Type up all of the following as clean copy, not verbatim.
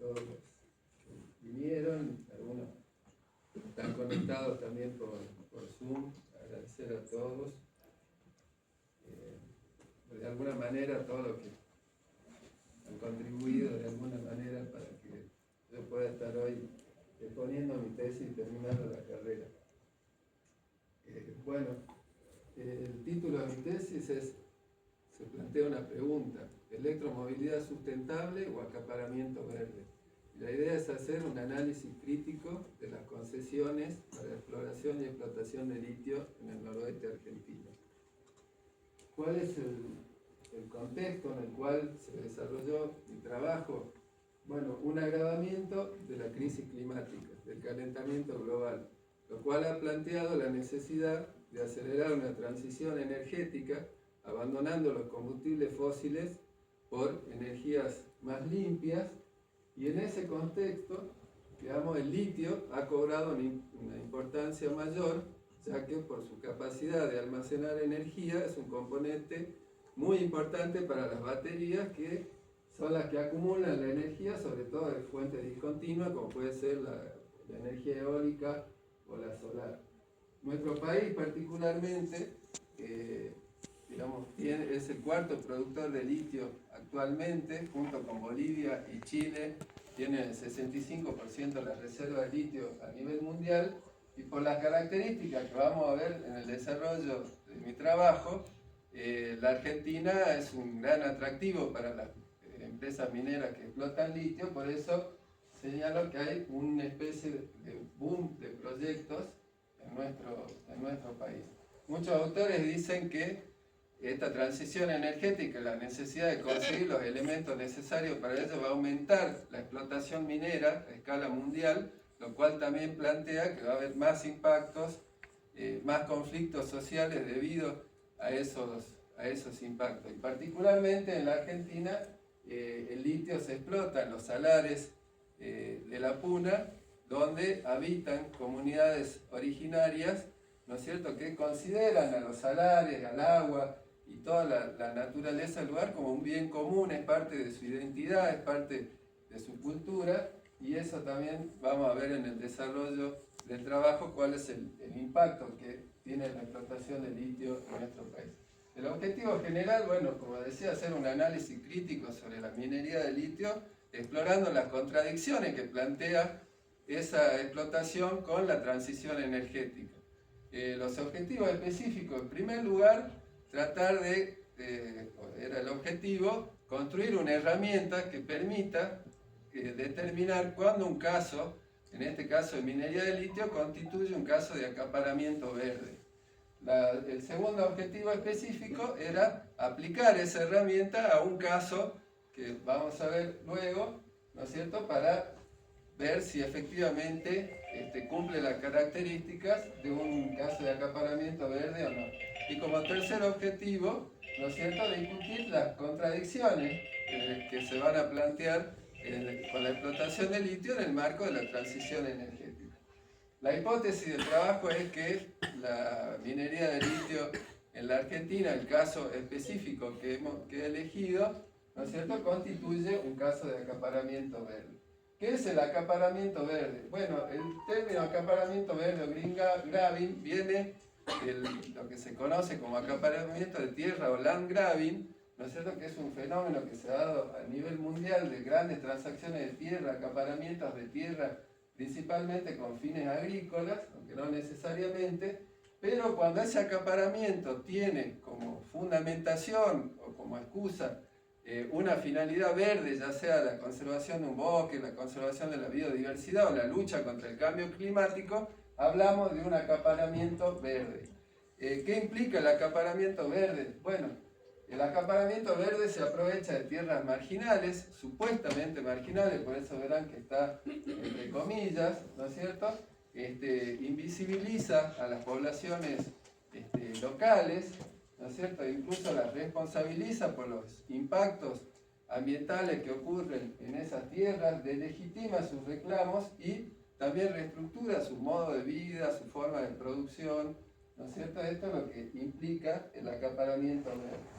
todos los que vinieron, algunos están conectados también por Zoom, agradecer a todos. De alguna manera, todos los que han contribuido de alguna manera para que yo pueda estar hoy exponiendo mi tesis y terminando la carrera. Bueno, el título de mi tesis se plantea una pregunta: ¿electromovilidad sustentable o acaparamiento verde? Y la idea es hacer un análisis crítico de las concesiones para exploración y explotación de litio en el noroeste argentino. ¿Cuál es el contexto en el cual se desarrolló mi trabajo? Bueno, un agravamiento de la crisis climática, del calentamiento global, lo cual ha planteado la necesidad de acelerar una transición energética, abandonando los combustibles fósiles por energías más limpias, y en ese contexto, digamos, el litio ha cobrado una importancia mayor, ya que por su capacidad de almacenar energía es un componente muy importante para las baterías, que son las que acumulan la energía, sobre todo de fuentes discontinuas, como puede ser la energía eólica o la solar. Nuestro país particularmente, digamos, es el cuarto productor de litio actualmente, junto con Bolivia y Chile. Tiene el 65% de las reservas de litio a nivel mundial, y por las características que vamos a ver en el desarrollo de mi trabajo, la Argentina es un gran atractivo para las empresas mineras que explotan litio. Por eso señalo que hay una especie de boom de proyectos en nuestro país. Muchos autores dicen que esta transición energética, la necesidad de conseguir los elementos necesarios para ello, va a aumentar la explotación minera a escala mundial, lo cual también plantea que va a haber más impactos, más conflictos sociales debido a esos impactos. Y particularmente en la Argentina, el litio se explota en los salares de la Puna, donde habitan comunidades originarias, ¿no es cierto?, que consideran a los salares, al agua y toda la naturaleza del lugar como un bien común, es parte de su identidad, es parte de su cultura, y eso también vamos a ver en el desarrollo del trabajo cuál es el impacto que tiene la explotación del litio en nuestro país. El objetivo general, bueno, como decía, hacer un análisis crítico sobre la minería de litio, explorando las contradicciones que plantea esa explotación con la transición energética. Los objetivos específicos: en primer lugar, tratar era el objetivo, construir una herramienta que permita determinar cuándo un caso, en este caso de minería de litio, constituye un caso de acaparamiento verde. El segundo objetivo específico era aplicar esa herramienta a un caso que vamos a ver luego, ¿no es cierto?, para ver si efectivamente cumple las características de un caso de acaparamiento verde o no. Y como tercer objetivo, ¿no es cierto?, discutir las contradicciones que se van a plantear con la explotación de litio en el marco de la transición energética. La hipótesis del trabajo es que la minería de litio en la Argentina, el caso específico que he elegido, ¿no es cierto?, constituye un caso de acaparamiento verde. ¿Qué es el acaparamiento verde? Bueno, el término acaparamiento verde o green grabbing viene de lo que se conoce como acaparamiento de tierra o land grabbing, ¿no es cierto?, que es un fenómeno que se ha dado a nivel mundial de grandes transacciones de tierra, acaparamientos de tierra, principalmente con fines agrícolas, aunque no necesariamente, pero cuando ese acaparamiento tiene como fundamentación o como excusa una finalidad verde, ya sea la conservación de un bosque, la conservación de la biodiversidad o la lucha contra el cambio climático, hablamos de un acaparamiento verde. ¿Qué implica el acaparamiento verde? Bueno, el acaparamiento verde se aprovecha de tierras marginales, supuestamente marginales, por eso verán que está entre comillas, ¿no es cierto?, invisibiliza a las poblaciones locales, ¿no es cierto?, incluso las responsabiliza por los impactos ambientales que ocurren en esas tierras, delegitima sus reclamos y también reestructura su modo de vida, su forma de producción, ¿no es cierto? Esto es lo que implica el acaparamiento verde.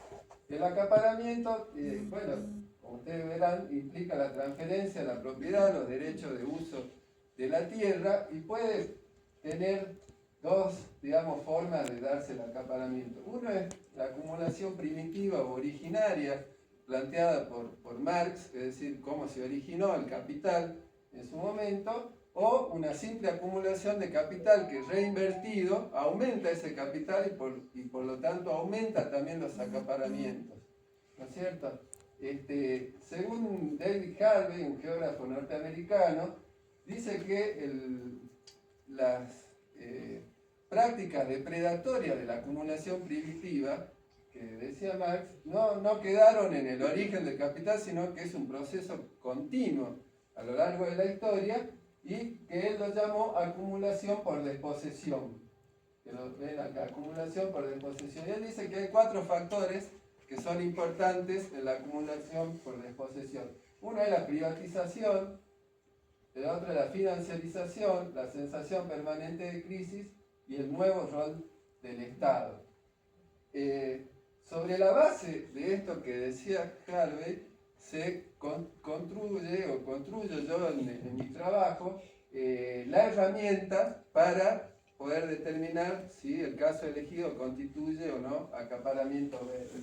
El acaparamiento, bueno, como ustedes verán, implica la transferencia de la propiedad, los derechos de uso de la tierra, y puede tener dos, digamos, formas de darse el acaparamiento. Uno es la acumulación primitiva o originaria, planteada por Marx, es decir, cómo se originó el capital en su momento, o una simple acumulación de capital que reinvertido aumenta ese capital y por lo tanto aumenta también los acaparamientos, ¿no es cierto? Según David Harvey, un geógrafo norteamericano, dice que las prácticas depredatorias de la acumulación primitiva, que decía Marx, no quedaron en el origen del capital, sino que es un proceso continuo a lo largo de la historia, y que él lo llamó acumulación por desposesión. Que lo ven acá, acumulación por desposesión. Y él dice que hay 4 factores que son importantes en la acumulación por desposesión. Uno es la privatización, el otro es la financiarización, la sensación permanente de crisis y el nuevo rol del Estado. Sobre la base de esto que decía Harvey, se construyo yo en mi trabajo la herramienta para poder determinar si el caso elegido constituye o no acaparamiento verde.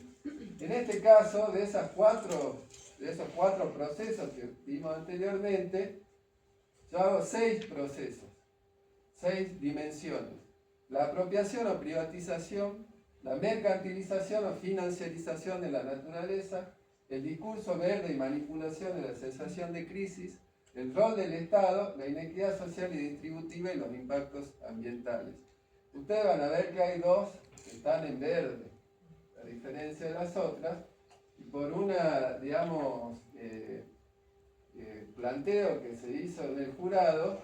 En este caso, de esos cuatro procesos que vimos anteriormente, yo hago 6 procesos, 6 dimensiones. La apropiación o privatización, la mercantilización o financiarización de la naturaleza, el discurso verde y manipulación de la sensación de crisis, el rol del Estado, la inequidad social y distributiva y los impactos ambientales. Ustedes van a ver que hay 2 que están en verde, a diferencia de las otras, y por una, digamos, planteo que se hizo en el jurado,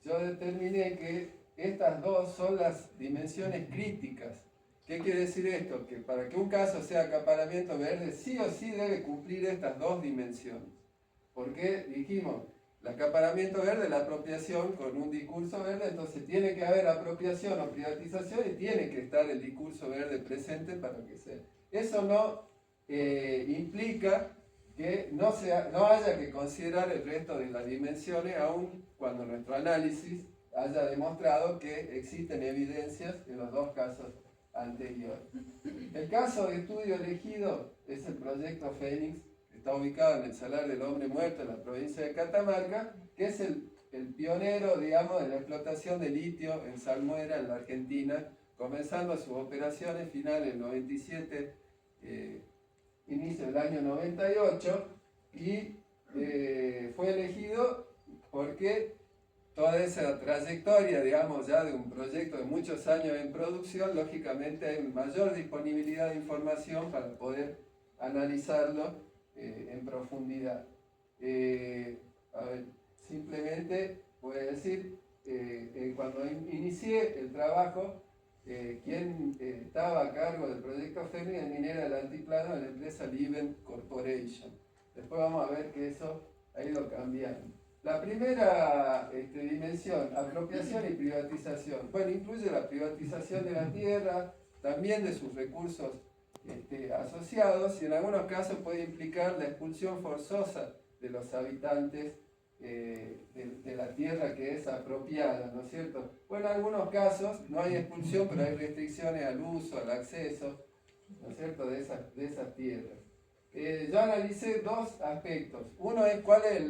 yo determiné que estas 2 son las dimensiones críticas. ¿Qué quiere decir esto? Que para que un caso sea acaparamiento verde, sí o sí debe cumplir estas 2 dimensiones. Porque dijimos, el acaparamiento verde es la apropiación con un discurso verde, entonces tiene que haber apropiación o privatización y tiene que estar el discurso verde presente para que sea. Eso no implica que no haya que considerar el resto de las dimensiones, aun cuando nuestro análisis haya demostrado que existen evidencias en los 2 casos anteriores. El caso de estudio elegido es el proyecto Fénix, que está ubicado en el Salar del Hombre Muerto, en la provincia de Catamarca, que es el pionero, digamos, de la explotación de litio en salmuera en la Argentina, comenzando sus operaciones finales en el 97, inicio del año 98, y fue elegido porque toda esa trayectoria, digamos, ya de un proyecto de muchos años en producción, lógicamente hay mayor disponibilidad de información para poder analizarlo en profundidad. A ver, simplemente voy a decir, cuando inicié el trabajo, quien estaba a cargo del proyecto Fénix en minera del Altiplano de la empresa Liven Corporation. Después vamos a ver que eso ha ido cambiando. La primera dimensión, apropiación y privatización. Bueno, incluye la privatización de la tierra, también de sus recursos asociados, y en algunos casos puede implicar la expulsión forzosa de los habitantes de la tierra que es apropiada, ¿no es cierto? Bueno, en algunos casos no hay expulsión, pero hay restricciones al uso, al acceso, ¿no es cierto?, de esas tierras. Yo analicé 2 aspectos. Uno es cuál es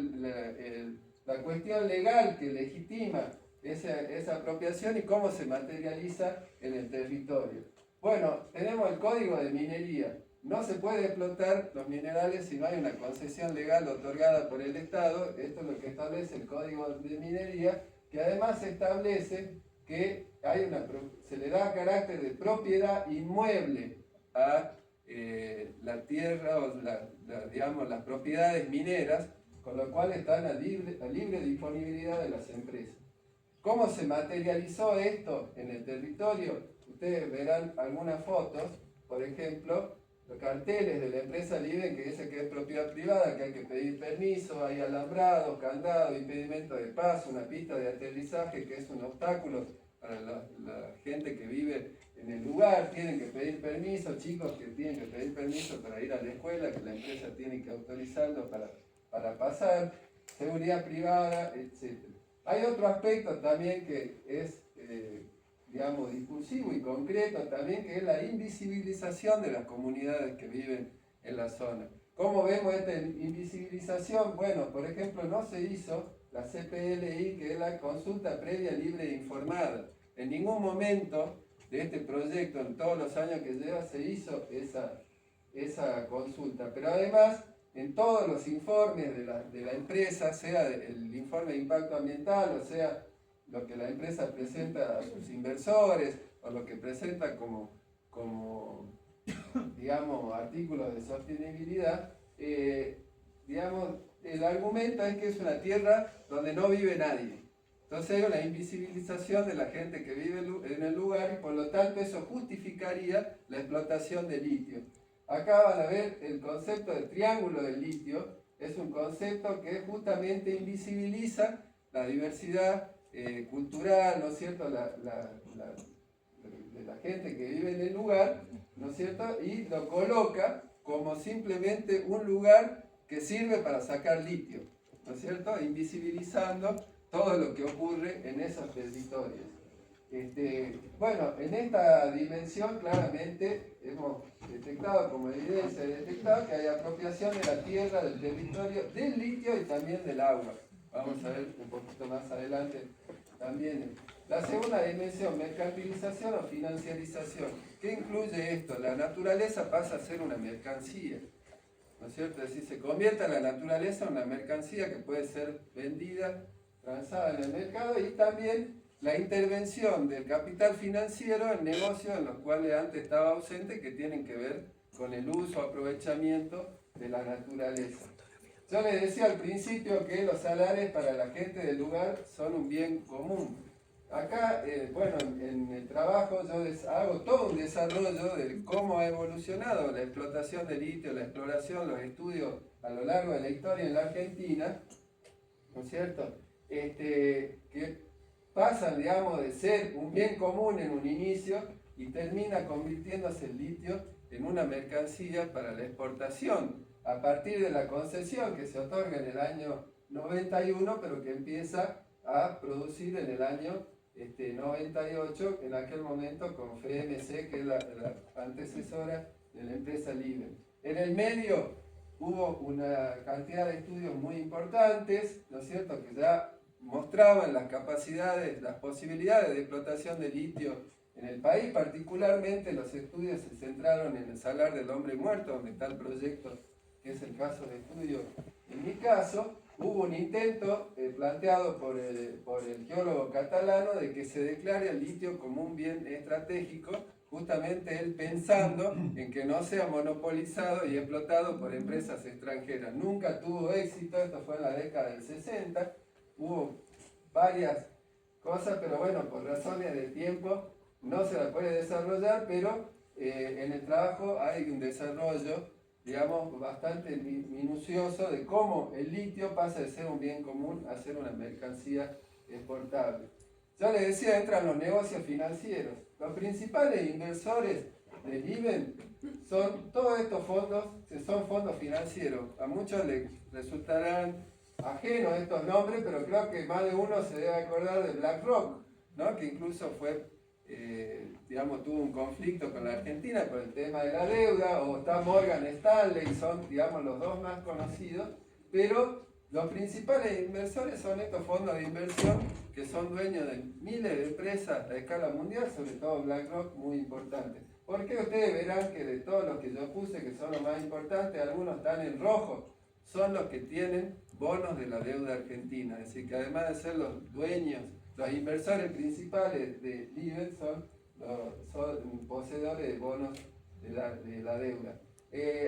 la cuestión legal que legitima esa apropiación y cómo se materializa en el territorio. Bueno, tenemos el Código de Minería. No se puede explotar los minerales si no hay una concesión legal otorgada por el Estado. Esto es lo que establece el Código de Minería, que además establece que se le da carácter de propiedad inmueble a la tierra o digamos, las propiedades mineras, con lo cual están a libre disponibilidad de las empresas. ¿Cómo se materializó esto en el territorio? Ustedes verán algunas fotos, por ejemplo, los carteles de la empresa Liven que dice que es propiedad privada, que hay que pedir permiso, hay alambrados, candados, impedimento de paso, una pista de aterrizaje que es un obstáculo para la gente que vive en el lugar, tienen que pedir permiso, chicos que tienen que pedir permiso para ir a la escuela, que la empresa tiene que autorizarlo para pasar, seguridad privada, etc. Hay otro aspecto también que es, digamos, discursivo y concreto también, que es la invisibilización de las comunidades que viven en la zona. ¿Cómo vemos esta invisibilización? Bueno, por ejemplo, no se hizo la CPLI, que es la consulta previa, libre e informada. En ningún momento de este proyecto, en todos los años que lleva, se hizo esa consulta. Pero además, en todos los informes de la empresa, sea el informe de impacto ambiental, o sea, lo que la empresa presenta a sus inversores, o lo que presenta como digamos, artículos de sostenibilidad, digamos, el argumento es que es una tierra donde no vive nadie. Entonces hay una invisibilización de la gente que vive en el lugar y por lo tanto eso justificaría la explotación de litio. Acá van a ver el concepto de triángulo del litio, es un concepto que justamente invisibiliza la diversidad cultural, ¿no es cierto?, de la gente que vive en el lugar, ¿no es cierto?, y lo coloca como simplemente un lugar que sirve para sacar litio, ¿no es cierto?, invisibilizando todo lo que ocurre en esos territorios. Bueno, en esta dimensión claramente hemos detectado como evidencia, que hay apropiación de la tierra, del territorio, del litio y también del agua. Vamos a ver un poquito más adelante también. La segunda dimensión, mercantilización o financiarización. ¿Qué incluye esto? La naturaleza pasa a ser una mercancía, ¿no es cierto? Es decir, se convierte la naturaleza en una mercancía que puede ser vendida, transada en el mercado, y también la intervención del capital financiero en negocios en los cuales antes estaba ausente, que tienen que ver con el uso o aprovechamiento de la naturaleza. Yo les decía al principio que los salares para la gente del lugar son un bien común. Acá, bueno, en el trabajo yo hago todo un desarrollo de cómo ha evolucionado la explotación de litio, la exploración, los estudios a lo largo de la historia en la Argentina, ¿no es cierto?, que pasan, digamos, de ser un bien común en un inicio y termina convirtiéndose el litio en una mercancía para la exportación, a partir de la concesión que se otorga en el año 91, pero que empieza a producir en el año 98, en aquel momento con FMC, que es la antecesora de la empresa Liven. En el medio hubo una cantidad de estudios muy importantes, ¿no es cierto?, que ya mostraban las capacidades, las posibilidades de explotación de litio en el país. Particularmente los estudios se centraron en el Salar del Hombre Muerto, donde está el proyecto, que es el caso de estudio. En mi caso, hubo un intento planteado por el geólogo catalano de que se declare el litio como un bien estratégico, justamente él pensando en que no sea monopolizado y explotado por empresas extranjeras. Nunca tuvo éxito, esto fue en la década del 60, hubo varias cosas, pero bueno, por razones de tiempo no se la puede desarrollar, pero en el trabajo hay un desarrollo, digamos, bastante minucioso de cómo el litio pasa de ser un bien común a ser una mercancía exportable. Yo les decía, entran los negocios financieros. Los principales inversores de Liven son todos estos fondos, que son fondos financieros. A muchos les resultarán ajenos estos nombres, pero creo que más de uno se debe acordar de BlackRock, ¿no?, que incluso fue, digamos, tuvo un conflicto con la Argentina por el tema de la deuda, o está Morgan Stanley, son, digamos, los dos más conocidos, pero los principales inversores son estos fondos de inversión que son dueños de miles de empresas a escala mundial, sobre todo BlackRock, muy importante. Porque ustedes verán que de todos los que yo puse, que son los más importantes, algunos están en rojo, son los que tienen bonos de la deuda argentina. Es decir, que además de ser los dueños, los inversores principales de Liven son poseedores de bonos de la deuda.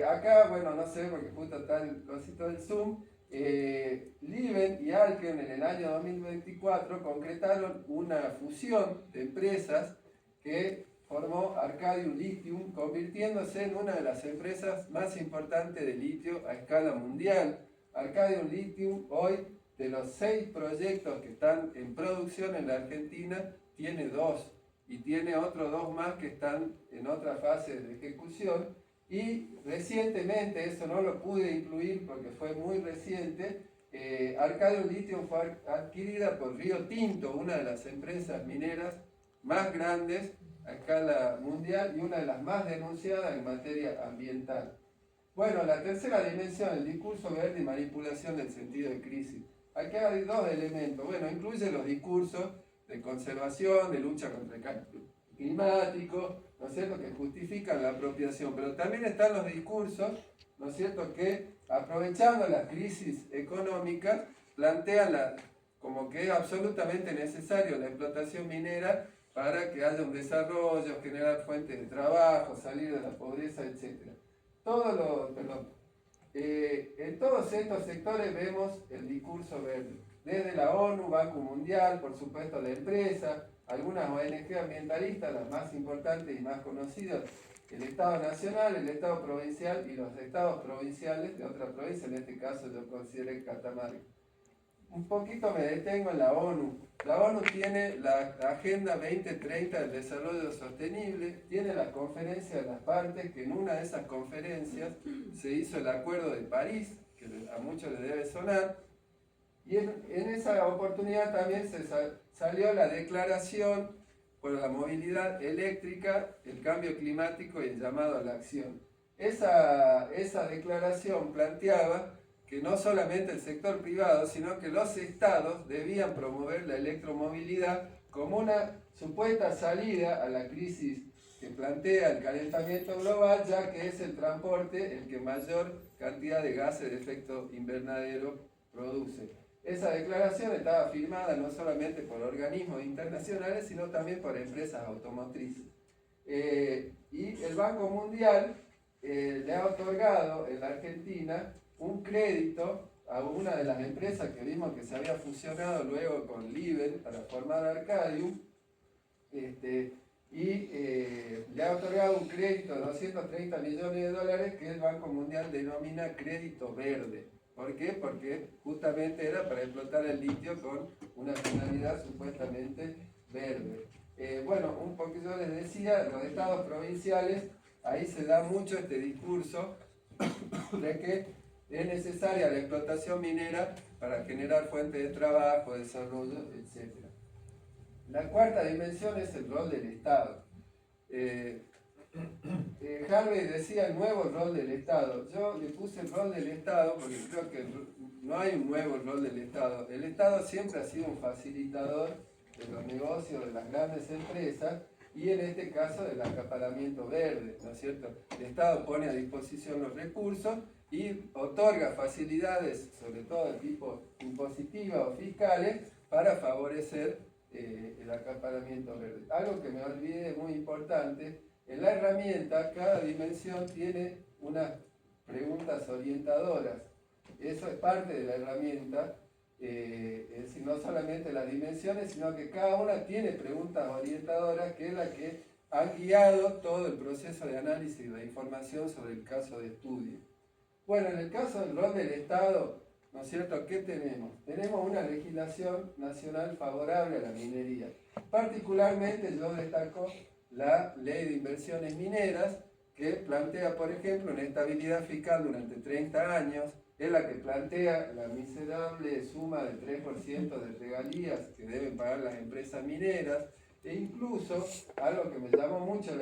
Acá, bueno, no sé, porque justo está el cosito del Zoom, Liven y Alken en el año 2024 concretaron una fusión de empresas que formó Arcadium Lithium, convirtiéndose en una de las empresas más importantes de litio a escala mundial. Arcadium Lithium hoy, de los 6 proyectos que están en producción en la Argentina, tiene 2 y tiene otros 2 más que están en otra fase de ejecución. Y recientemente, eso no lo pude incluir porque fue muy reciente, Arcadium Lithium fue adquirida por Río Tinto, una de las empresas mineras más grandes a escala mundial y una de las más denunciadas en materia ambiental. Bueno, la tercera dimensión, el discurso verde y manipulación del sentido de crisis. Aquí hay 2 elementos. Bueno, incluye los discursos de conservación, de lucha contra el cambio climático, ¿no es cierto?, que justifican la apropiación, pero también están los discursos, ¿no es cierto?, que aprovechando las crisis económicas plantean como que es absolutamente necesario la explotación minera para que haya un desarrollo, generar fuentes de trabajo, salir de la pobreza, etc. En todos estos sectores vemos el discurso verde. Desde la ONU, Banco Mundial, por supuesto la empresa, algunas ONG ambientalistas, las más importantes y más conocidas, el Estado Nacional, el Estado Provincial y los Estados Provinciales de otra provincia, en este caso yo consideré Catamarca. Un poquito me detengo en la ONU. La ONU tiene la Agenda 2030 del Desarrollo Sostenible, tiene la Conferencia de las Partes, que en una de esas conferencias se hizo el Acuerdo de París, que a muchos les debe sonar, y en esa oportunidad también salió la Declaración por la Movilidad Eléctrica, el Cambio Climático y el Llamado a la Acción. Esa declaración planteaba que no solamente el sector privado, sino que los estados debían promover la electromovilidad como una supuesta salida a la crisis que plantea el calentamiento global, ya que es el transporte el que mayor cantidad de gases de efecto invernadero produce. Esa declaración estaba firmada no solamente por organismos internacionales, sino también por empresas automotrices. Y el Banco Mundial le ha otorgado en la Argentina un crédito a una de las empresas que vimos que se había fusionado luego con Liebel para formar Arcadium, le ha otorgado un crédito de 230 millones de dólares que el Banco Mundial denomina crédito verde. ¿Por qué? Porque justamente era para explotar el litio con una finalidad supuestamente verde. Bueno, un poquito yo les decía, los estados provinciales, ahí se da mucho este discurso de que es necesaria la explotación minera para generar fuentes de trabajo, desarrollo, etc. La cuarta dimensión es el rol del Estado. Harvey decía el nuevo rol del Estado. Yo le puse el rol del Estado porque creo que no hay un nuevo rol del Estado. El Estado siempre ha sido un facilitador de los negocios de las grandes empresas y en este caso del acaparamiento verde, ¿no es cierto? El Estado pone a disposición los recursos y otorga facilidades, sobre todo de tipo impositiva o fiscales, para favorecer el acaparamiento verde. Algo que me olvidé muy importante, en la herramienta cada dimensión tiene unas preguntas orientadoras. Eso es parte de la herramienta, es decir, no solamente las dimensiones, sino que cada una tiene preguntas orientadoras, que es la que ha guiado todo el proceso de análisis de información sobre el caso de estudio. Bueno, en el caso del rol del Estado, ¿no es cierto? ¿Qué tenemos? Tenemos una legislación nacional favorable a la minería. Particularmente yo destaco la Ley de Inversiones Mineras, que plantea, por ejemplo, una estabilidad fiscal durante 30 años, es la que plantea la miserable suma del 3% de regalías que deben pagar las empresas mineras, e incluso, algo que me llamó mucho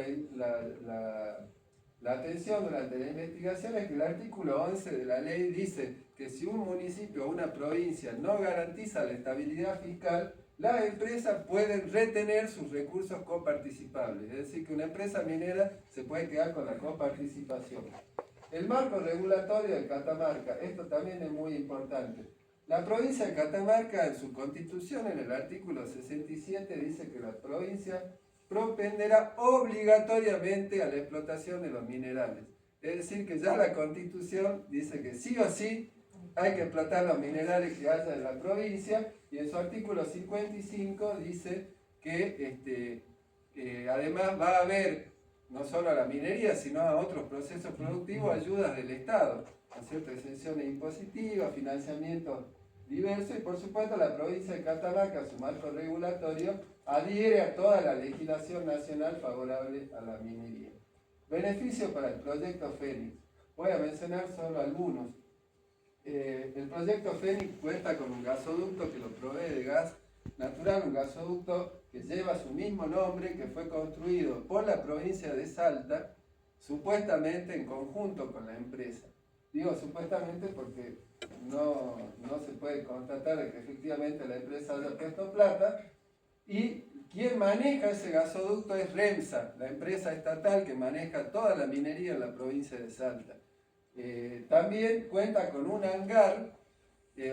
la atención durante la investigación, es que el artículo 11 de la ley dice que si un municipio o una provincia no garantiza la estabilidad fiscal, las empresas pueden retener sus recursos coparticipables, es decir, que una empresa minera se puede quedar con la coparticipación. El marco regulatorio de Catamarca, esto también es muy importante. La provincia de Catamarca, en su constitución, en el artículo 67, dice que la provincia propenderá obligatoriamente a la explotación de los minerales. Es decir, que ya la Constitución dice que sí o sí hay que explotar los minerales que haya en la provincia, y en su artículo 55 dice que además va a haber, no solo a la minería, sino a otros procesos productivos, ayudas del Estado, ¿no es cierto? Exenciones impositivas, financiamiento diverso y por supuesto la provincia de Catamarca, su marco regulatorio, adhiere a toda la legislación nacional favorable a la minería. Beneficio para el proyecto Fénix. Voy a mencionar solo algunos. El proyecto Fénix cuenta con un gasoducto que lo provee de gas natural, un gasoducto que lleva su mismo nombre, que fue construido por la provincia de Salta, supuestamente en conjunto con la empresa. Digo supuestamente porque no se puede constatar de que efectivamente la empresa haya puesto plata, y quien maneja ese gasoducto es REMSA, la empresa estatal que maneja toda la minería en la provincia de Salta. También cuenta con un hangar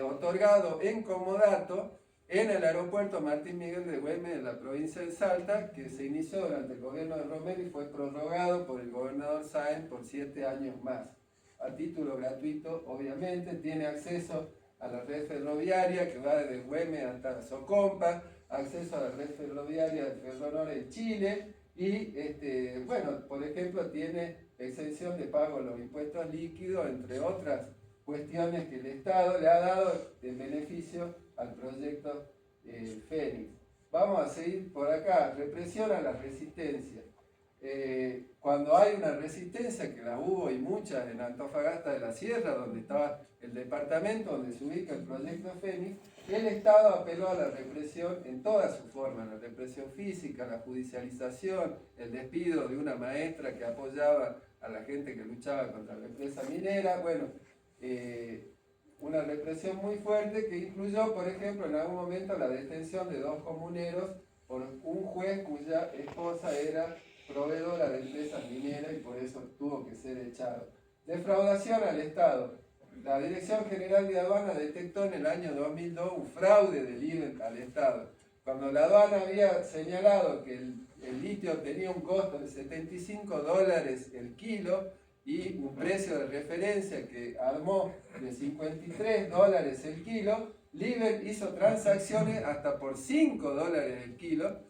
otorgado en comodato en el aeropuerto Martín Miguel de Güemes de la provincia de Salta, que se inició durante el gobierno de Romero y fue prorrogado por el gobernador Sáenz por 7 años más. A título gratuito, obviamente, tiene acceso a la red ferroviaria que va desde Güemes hasta Socompa, acceso a la red ferroviaria de Ferronor en Chile y, bueno, por ejemplo, tiene exención de pago de los impuestos líquidos, entre otras cuestiones que el Estado le ha dado en beneficio al proyecto Fénix. Vamos a seguir por acá. Represión a la resistencia. Cuando hay una resistencia, que la hubo y muchas en Antofagasta de la Sierra, donde estaba el departamento donde se ubica el proyecto Fénix, el Estado apeló a la represión en todas sus formas, la represión física, la judicialización, el despido de una maestra que apoyaba a la gente que luchaba contra la empresa minera, bueno, una represión muy fuerte que incluyó, por ejemplo, en algún momento la detención de 2 comuneros por un juez cuya esposa era proveedora de empresas mineras y por eso tuvo que ser echado. Defraudación al Estado. La Dirección General de Aduana detectó en el año 2002 un fraude del IVA al Estado. Cuando la aduana había señalado que el litio tenía un costo de $75 el kilo y un precio de referencia que armó de $53 el kilo, Liber hizo transacciones hasta por $5 el kilo,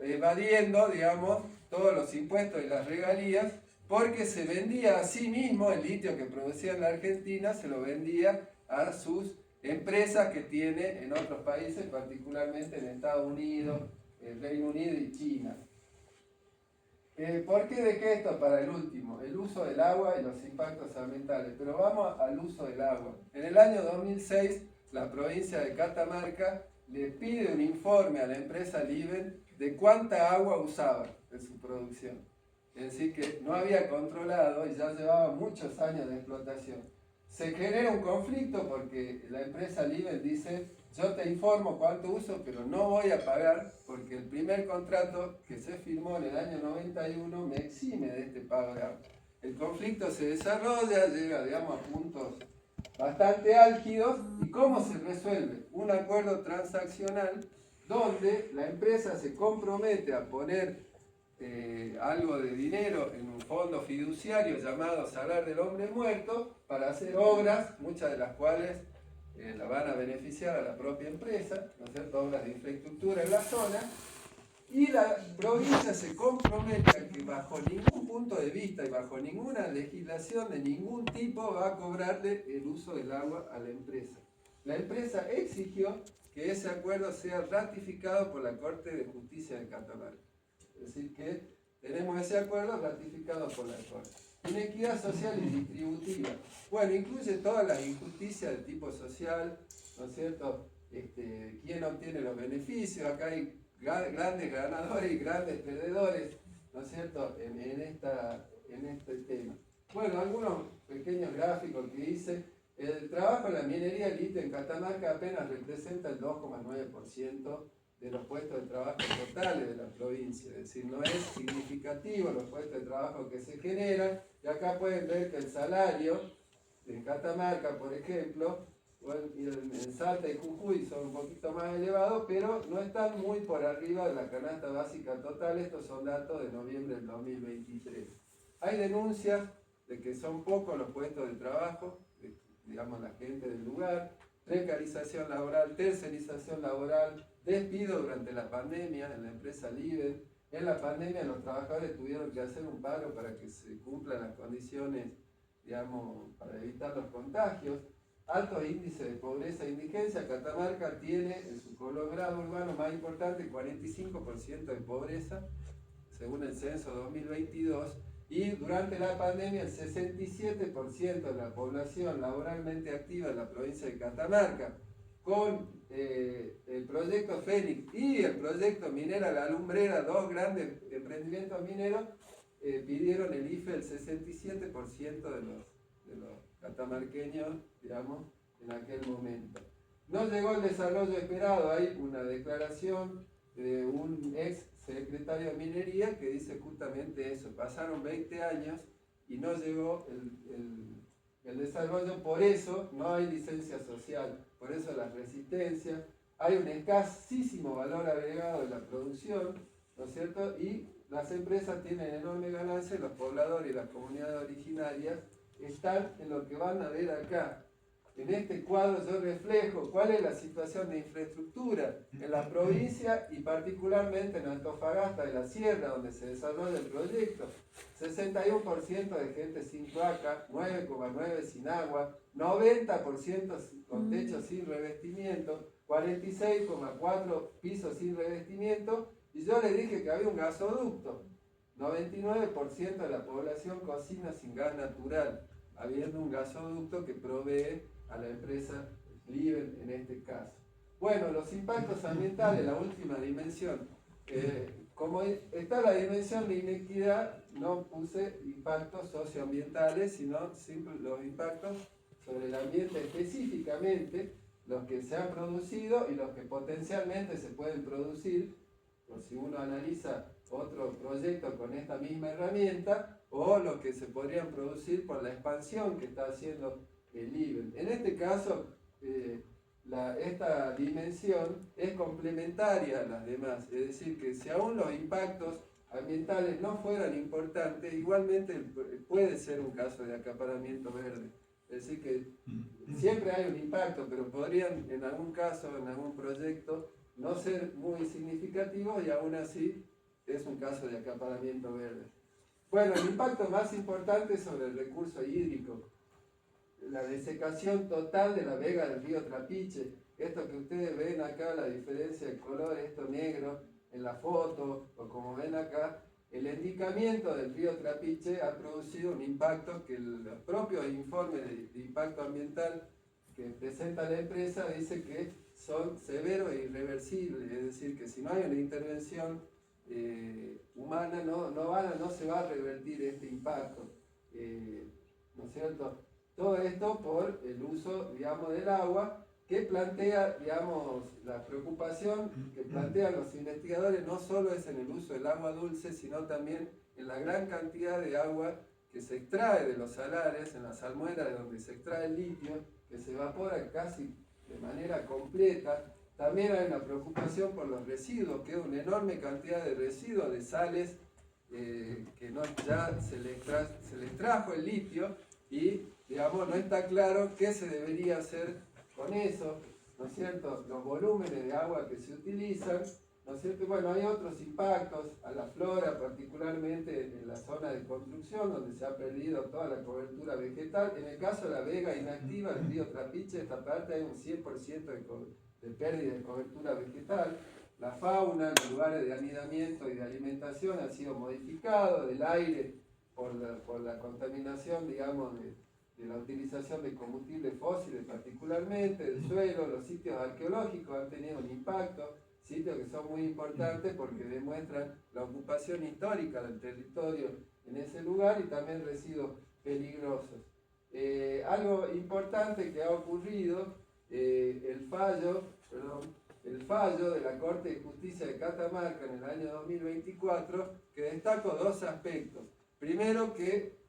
evadiendo, digamos, todos los impuestos y las regalías, porque se vendía a sí mismo el litio que producía en la Argentina, se lo vendía a sus empresas que tiene en otros países, particularmente en Estados Unidos, el Reino Unido y China. ¿Por qué de qué esto para el último? El uso del agua y los impactos ambientales. Pero vamos al uso del agua. En el año 2006, la provincia de Catamarca le pide un informe a la empresa Liven de cuánta agua usaba en su producción. Es decir, que no había controlado y ya llevaba muchos años de explotación. Se genera un conflicto porque la empresa Liven dice: yo te informo cuánto uso, pero no voy a pagar porque el primer contrato que se firmó en el año 91 me exime de este pago de agua. El conflicto se desarrolla, llega, digamos, a puntos bastante álgidos. ¿Y cómo se resuelve? Un acuerdo transaccional donde la empresa se compromete a poner algo de dinero en un fondo fiduciario llamado Salar del Hombre Muerto para hacer obras, muchas de las cuales la van a beneficiar a la propia empresa, ¿no es cierto?, obras de infraestructura en la zona, y la provincia se compromete a que bajo ningún punto de vista y bajo ninguna legislación de ningún tipo va a cobrarle el uso del agua a la empresa. La empresa exigió que ese acuerdo sea ratificado por la Corte de Justicia de Catamarca. Es decir, que tenemos ese acuerdo ratificado por la Corte. Inequidad social y distributiva. Bueno, incluye todas las injusticias de tipo social, ¿no es cierto? ¿Quién obtiene los beneficios? Acá hay grandes ganadores y grandes perdedores, ¿no es cierto?, en este tema. Bueno, algunos pequeños gráficos que hice. El trabajo en la minería de litio en Catamarca apenas representa el 2,9% de los puestos de trabajo totales de la provincia, es decir, no es significativo los puestos de trabajo que se generan, y acá pueden ver que el salario en Catamarca, por ejemplo, en Salta y Jujuy son un poquito más elevados, pero no están muy por arriba de la canasta básica total. Estos son datos de noviembre del 2023. Hay denuncias de que son pocos los puestos de trabajo, digamos, la gente del lugar, precarización laboral, tercerización laboral, despido durante la pandemia en la empresa Liven. En la pandemia los trabajadores tuvieron que hacer un paro para que se cumplan las condiciones, digamos, para evitar los contagios. altos índices de pobreza e indigencia. Catamarca tiene en su conglomerado urbano más importante 45% de pobreza, según el censo 2022, y durante la pandemia el 67% de la población laboralmente activa en la provincia de Catamarca, con el proyecto Fénix y el proyecto Minera La Lumbrera, dos grandes emprendimientos mineros, pidieron el IFE el 67% de los catamarqueños, digamos, en aquel momento. No llegó el desarrollo esperado. Hay una declaración de un ex secretario de Minería que dice justamente eso: pasaron 20 años y no llegó el desarrollo, por eso no hay licencia social, por eso la resistencia, hay un escasísimo valor agregado de la producción, ¿no es cierto? Y las empresas tienen enorme ganancia, los pobladores y las comunidades originarias están en lo que van a ver acá. En este cuadro yo reflejo cuál es la situación de infraestructura en la provincia y particularmente en Antofagasta de la Sierra, donde se desarrolla el proyecto. 61% de gente sin cloaca, 9,9% sin agua, 90% con techo sin revestimiento, 46,4% pisos sin revestimiento, y yo le dije que había un gasoducto. 99% de la población cocina sin gas natural, habiendo un gasoducto que provee a la empresa Liven en este caso. Bueno, los impactos ambientales, la última dimensión. Como está la dimensión de inequidad, no puse impactos socioambientales, sino los impactos sobre el ambiente, específicamente los que se han producido y los que potencialmente se pueden producir, por si uno analiza otro proyecto con esta misma herramienta, o los que se podrían producir por la expansión que está haciendo el IBEN. En este caso, esta dimensión es complementaria a las demás, es decir, que si aún los impactos ambientales no fueran importantes, igualmente puede ser un caso de acaparamiento verde. Es decir, que siempre hay un impacto, pero podrían en algún caso, en algún proyecto, no ser muy significativos y aún así es un caso de acaparamiento verde. Bueno, el impacto más importante es sobre el recurso hídrico. La desecación total de la vega del río Trapiche. Esto que ustedes ven acá, la diferencia de color, esto negro en la foto, o como ven acá, el endicamiento del río Trapiche ha producido un impacto que los propios informes de impacto ambiental que presenta la empresa dice que son severos e irreversibles, es decir, que si no hay una intervención humana no se va a revertir este impacto, ¿no es cierto? Todo esto por el uso, digamos, del agua, que plantea, digamos, la preocupación que plantean los investigadores no solo es en el uso del agua dulce, sino también en la gran cantidad de agua que se extrae de los salares, en las salmueras de donde se extrae el litio, que se evapora casi de manera completa. También hay una preocupación por los residuos, que es una enorme cantidad de residuos de sales que no, ya se les trajo el litio y, digamos, no está claro qué se debería hacer con eso, ¿no es cierto? Los volúmenes de agua que se utilizan, ¿no es cierto? Bueno, hay otros impactos a la flora, particularmente en la zona de construcción, donde se ha perdido toda la cobertura vegetal. En el caso de la vega inactiva, el río Trapiche, esta parte hay un 100% de pérdida de cobertura vegetal. La fauna, los lugares de anidamiento y de alimentación han sido modificados, del aire por la contaminación, digamos, de la utilización de combustibles fósiles particularmente, del suelo. Los sitios arqueológicos han tenido un impacto, sitios que son muy importantes porque demuestran la ocupación histórica del territorio en ese lugar y también residuos peligrosos. Algo importante que ha ocurrido, el fallo de la Corte de Justicia de Catamarca en el año 2024, que destacó dos aspectos. Primero, que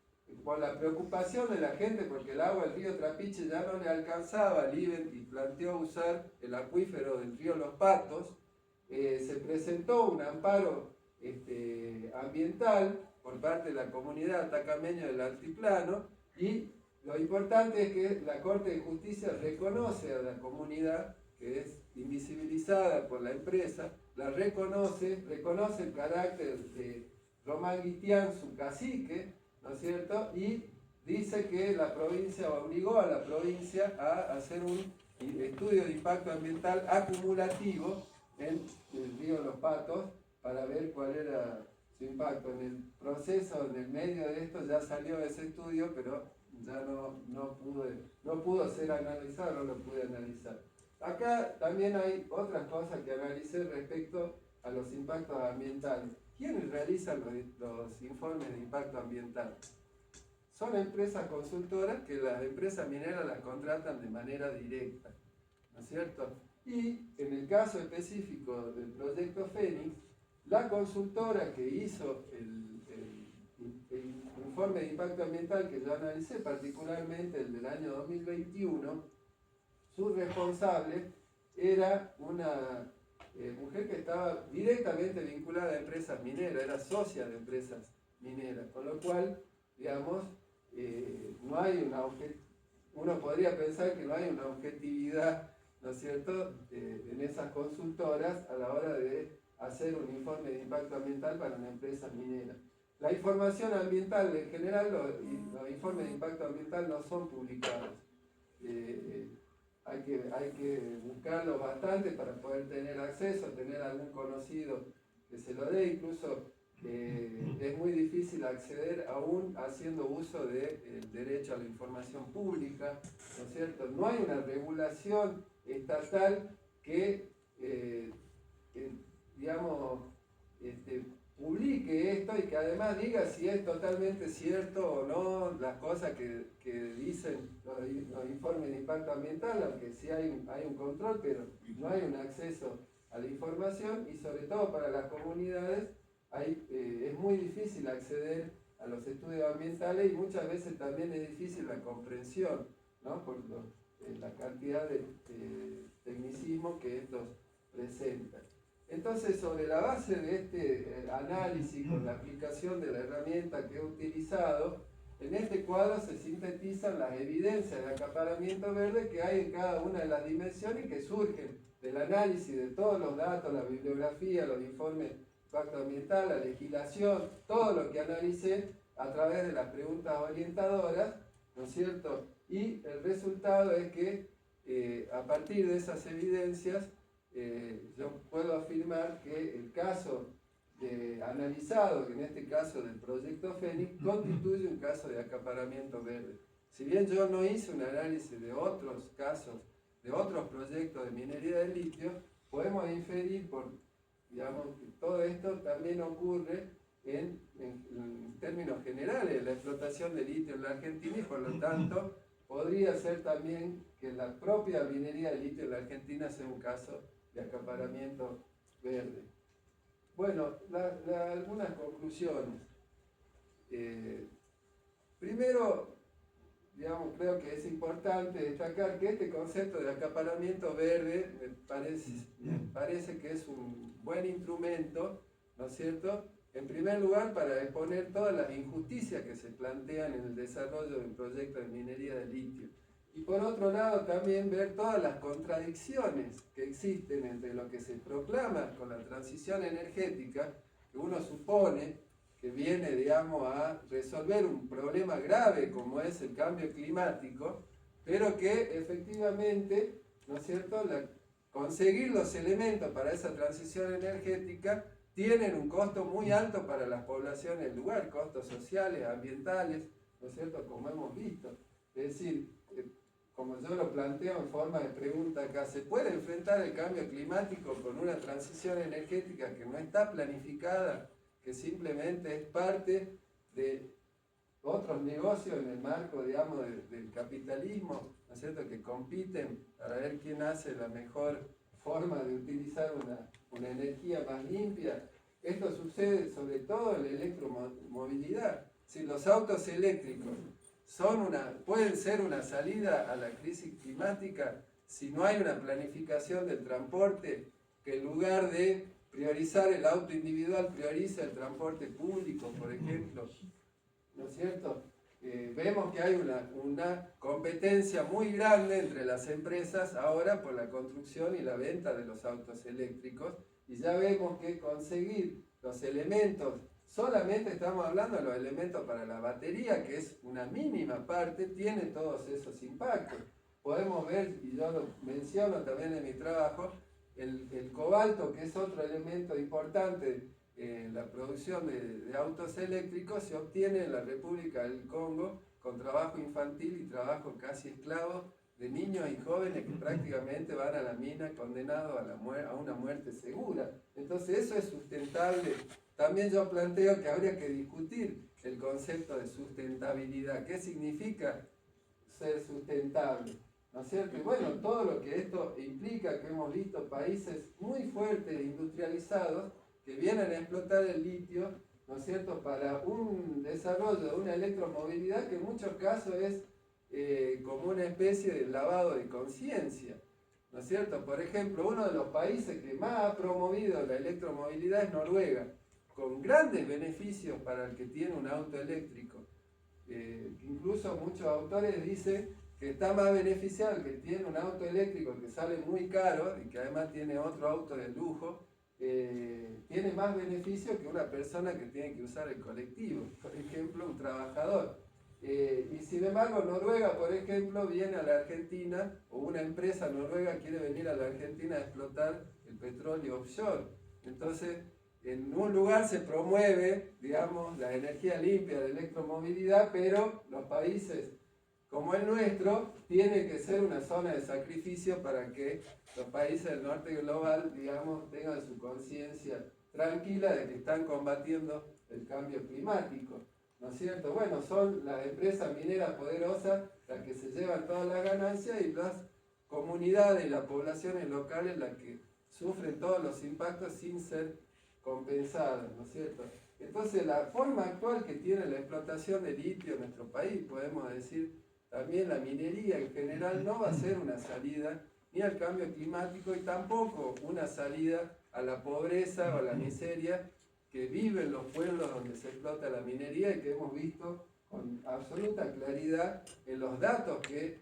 por la preocupación de la gente, porque el agua del río Trapiche ya no le alcanzaba al IBEN y planteó usar el acuífero del río Los Patos, se presentó un amparo ambiental por parte de la comunidad atacameña del altiplano, y lo importante es que la Corte de Justicia reconoce a la comunidad, que es invisibilizada por la empresa, la reconoce el carácter de Román Guitián, su cacique, ¿no es cierto? Y dice que la provincia obligó a la provincia a hacer un estudio de impacto ambiental acumulativo en el río Los Patos para ver cuál era su impacto. En el proceso, en el medio de esto ya salió ese estudio, pero ya no pudo ser analizado, no lo pude analizar. Acá también hay otras cosas que analicé respecto a los impactos ambientales. ¿Quiénes realizan los informes de impacto ambiental? Son empresas consultoras que las empresas mineras las contratan de manera directa, ¿no es cierto? Y en el caso específico del proyecto Fénix, la consultora que hizo el informe de impacto ambiental que yo analicé, particularmente el del año 2021, su responsable era una mujer que estaba directamente vinculada a empresas mineras, era socia de empresas mineras, con lo cual, digamos, no hay uno podría pensar que no hay una objetividad, ¿no es cierto?, en esas consultoras a la hora de hacer un informe de impacto ambiental para una empresa minera. La información ambiental, en general, los informes de impacto ambiental no son publicados. Hay que buscarlos bastante para poder tener acceso, tener algún conocido que se lo dé, incluso es muy difícil acceder aún haciendo uso del derecho a la información pública, ¿no es cierto? No hay una regulación estatal que, digamos, publique esto y que además diga si es totalmente cierto o no las cosas que dicen los informes de impacto ambiental, aunque sí hay un control, pero no hay un acceso a la información y sobre todo para las comunidades es muy difícil acceder a los estudios ambientales y muchas veces también es difícil la comprensión, ¿no? Por la cantidad de tecnicismo que estos presentan. Entonces, sobre la base de este análisis con la aplicación de la herramienta que he utilizado, en este cuadro se sintetizan las evidencias de acaparamiento verde que hay en cada una de las dimensiones y que surgen del análisis de todos los datos, la bibliografía, los informes de impacto ambiental, la legislación, todo lo que analicé a través de las preguntas orientadoras, ¿no es cierto? Y el resultado es que a partir de esas evidencias yo puedo afirmar que el caso analizado, que en este caso del proyecto Fénix, constituye un caso de acaparamiento verde. Si bien yo no hice un análisis de otros casos, de otros proyectos de minería de litio, podemos inferir digamos, que todo esto también ocurre en términos generales de la explotación de litio en la Argentina y por lo tanto podría ser también que la propia minería de litio en la Argentina sea un caso de acaparamiento verde. Bueno, algunas conclusiones. Primero, digamos, creo que es importante destacar que este concepto de acaparamiento verde me parece que es un buen instrumento, ¿no es cierto?, en primer lugar para exponer todas las injusticias que se plantean en el desarrollo de un proyecto de minería de litio. Y por otro lado también ver todas las contradicciones que existen entre lo que se proclama con la transición energética, que uno supone que viene, digamos, a resolver un problema grave como es el cambio climático, pero que efectivamente, ¿no es cierto?, conseguir los elementos para esa transición energética tienen un costo muy alto para las poblaciones del lugar, costos sociales, ambientales, ¿no es cierto?, como hemos visto. Es decir, como yo lo planteo en forma de pregunta acá, ¿se puede enfrentar el cambio climático con una transición energética que no está planificada, que simplemente es parte de otros negocios en el marco, digamos, del capitalismo, ¿no es cierto?, que compiten para ver quién hace la mejor forma de utilizar una energía más limpia? Esto sucede sobre todo en la electromovilidad. Si los autos eléctricos pueden ser una salida a la crisis climática si no hay una planificación del transporte que en lugar de priorizar el auto individual prioriza el transporte público, por ejemplo, ¿no es cierto? Vemos que hay una competencia muy grande entre las empresas ahora por la construcción y la venta de los autos eléctricos y ya vemos que conseguir los elementos solamente estamos hablando de los elementos para la batería, que es una mínima parte, tiene todos esos impactos. Podemos ver, y yo lo menciono también en mi trabajo, el cobalto, que es otro elemento importante en la producción de autos eléctricos, se obtiene en la República del Congo con trabajo infantil y trabajo casi esclavo de niños y jóvenes que prácticamente van a la mina condenados a una muerte segura. Entonces eso es sustentable. También yo planteo que habría que discutir el concepto de sustentabilidad. ¿Qué significa ser sustentable? ¿No es cierto? Y bueno, todo lo que esto implica, que hemos visto países muy fuertes e industrializados que vienen a explotar el litio, ¿no es cierto?, para un desarrollo de una electromovilidad que en muchos casos es como una especie de lavado de conciencia, ¿no es cierto? Por ejemplo, uno de los países que más ha promovido la electromovilidad es Noruega, con grandes beneficios para el que tiene un auto eléctrico. Incluso muchos autores dicen que está más beneficiado el que tiene un auto eléctrico que sale muy caro y que además tiene otro auto de lujo, tiene más beneficio que una persona que tiene que usar el colectivo, por ejemplo, un trabajador. Y sin embargo, Noruega, por ejemplo, viene a la Argentina, o una empresa noruega quiere venir a la Argentina a explotar el petróleo offshore. Entonces, en un lugar se promueve, digamos, la energía limpia de electromovilidad, pero los países como el nuestro tienen que ser una zona de sacrificio para que los países del norte global, digamos, tengan su conciencia tranquila de que están combatiendo el cambio climático. ¿No es cierto? Bueno, son las empresas mineras poderosas las que se llevan todas las ganancias y las comunidades y las poblaciones locales las que sufren todos los impactos sin ser compensadas, ¿no es cierto? Entonces, la forma actual que tiene la explotación de litio en nuestro país, podemos decir, también la minería en general, no va a ser una salida ni al cambio climático y tampoco una salida a la pobreza o a la miseria que viven los pueblos donde se explota la minería y que hemos visto con absoluta claridad en los datos que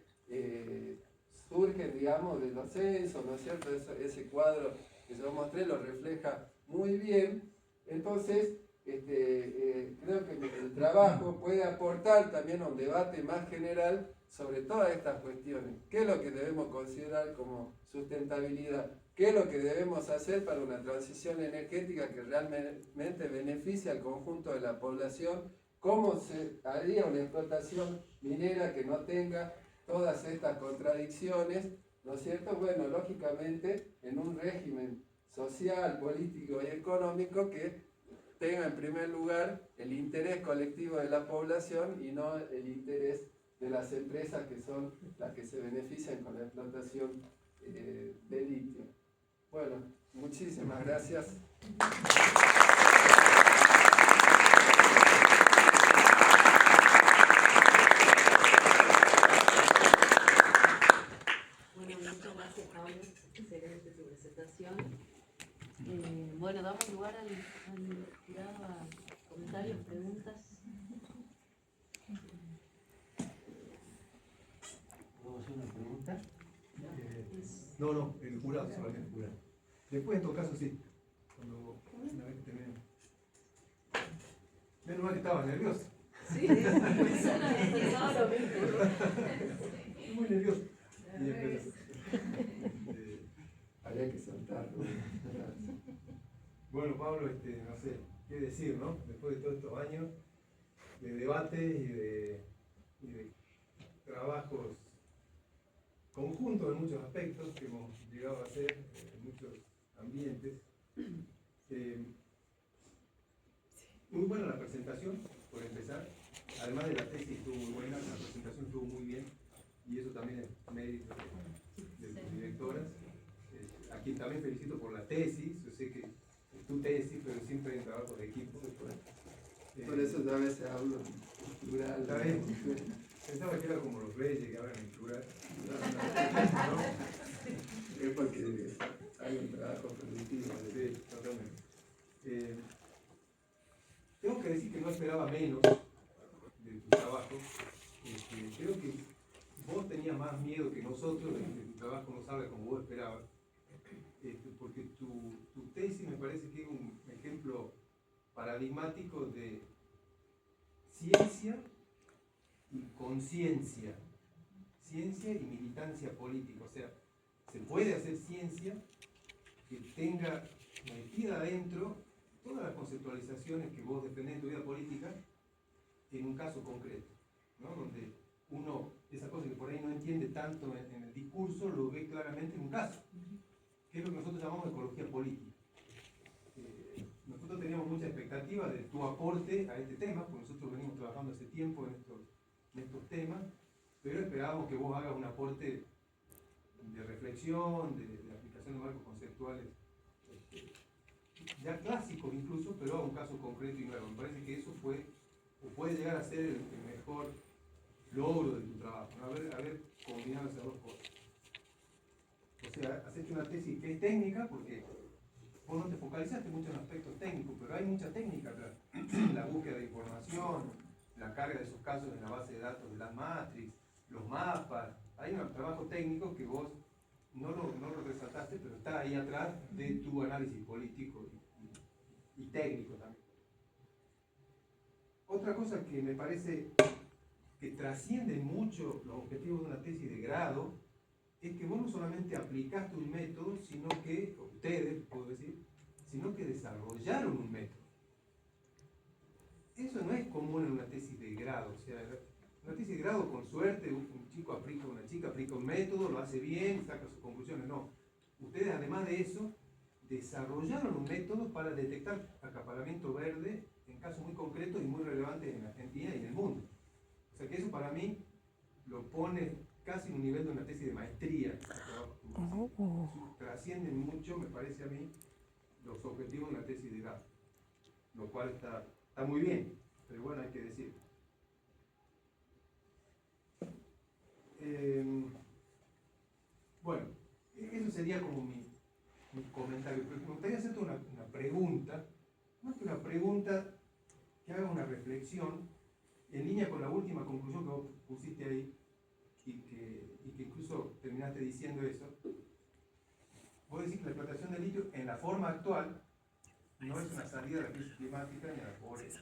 surgen, digamos, de los censos, ¿no es cierto? Ese cuadro que yo mostré lo refleja muy bien. Entonces, creo que el trabajo puede aportar también a un debate más general sobre todas estas cuestiones. ¿Qué es lo que debemos considerar como sustentabilidad? ¿Qué es lo que debemos hacer para una transición energética que realmente beneficie al conjunto de la población? ¿Cómo se haría una explotación minera que no tenga todas estas contradicciones? ¿No es cierto? Bueno, lógicamente en un régimen social, político y económico que tenga en primer lugar el interés colectivo de la población y no el interés de las empresas que son las que se benefician con la explotación de litio. Bueno, muchísimas gracias. Bueno, muchas gracias, Pablo. Excelente tu presentación. Bueno, damos lugar al jurado a comentarios, preguntas. ¿Puedo hacer una pregunta? No, el jurado, solamente el jurado. Después, en todo caso, sí. Cuando una vez que termine. Menos mal que estabas nervioso. Sí, pensaba lo mismo. Muy nervioso. Habría que soltarlo. Bueno, Pablo, no sé qué decir, ¿no? Después de todos estos años de debate y de trabajos conjuntos en muchos aspectos que hemos llegado a hacer en muchos ambientes. Muy buena la presentación, por empezar. Además de la tesis estuvo muy buena, la presentación estuvo muy bien y eso también es mérito de tus directoras. A quien también felicito por la tesis. Yo sé que es tu tesis, pero siempre hay trabajo de equipo. Por eso yo a veces hablo en plural. ¿Está bien? Pensaba que era como los reyes que hablan en plural. Es porque hay un trabajo productivo. Sí, totalmente. Tengo que decir que no esperaba menos de tu trabajo. Creo que vos tenías más miedo que nosotros de que tu trabajo no salga como vos esperabas. Porque tu tesis me parece que es un ejemplo paradigmático de ciencia y conciencia, ciencia y militancia política. O sea, se puede hacer ciencia que tenga metida adentro todas las conceptualizaciones que vos defendés en tu vida política en un caso concreto, ¿no? Donde uno, esa cosa que por ahí no entiende tanto en el discurso, lo ve claramente en un caso, que es lo que nosotros llamamos ecología política. Nosotros teníamos mucha expectativa de tu aporte a este tema, porque nosotros venimos trabajando hace tiempo en estos temas, pero esperábamos que vos hagas un aporte de reflexión, de aplicación de marcos conceptuales, ya clásicos incluso, pero a un caso concreto y nuevo. Me parece que eso fue, o puede llegar a ser el mejor logro de tu trabajo, ¿no? Haber combinado esas dos cosas. O sea, has hecho una tesis que es técnica, porque vos no te focalizaste mucho en aspectos técnicos, pero hay mucha técnica atrás. La búsqueda de información, la carga de esos casos en la base de datos de las Matrix, los mapas. Hay un trabajo técnico que vos no lo resaltaste, pero está ahí atrás de tu análisis político y técnico también. Otra cosa que me parece que trasciende mucho los objetivos de una tesis de grado es que vos no solamente aplicaste un método, sino que, ustedes, puedo decir, sino que desarrollaron un método. Eso no es común en una tesis de grado. O sea, una tesis de grado, con suerte, un chico aplica, una chica aplica un método, lo hace bien, saca sus conclusiones. No. Ustedes, además de eso, desarrollaron un método para detectar acaparamiento verde en casos muy concretos y muy relevantes en Argentina y en el mundo. O sea que eso para mí lo pone casi en un nivel de una tesis de maestría. Trascienden mucho, me parece a mí, los objetivos de una tesis de grado, lo cual está muy bien, pero bueno, hay que decir. Bueno, eso sería como mi comentario, pero me gustaría hacerte una pregunta, más que una pregunta, que haga una reflexión en línea con la última conclusión que vos pusiste ahí, y que incluso terminaste diciendo eso. Vos decís que la explotación del litio en la forma actual no es una salida de la crisis climática ni a la pobreza.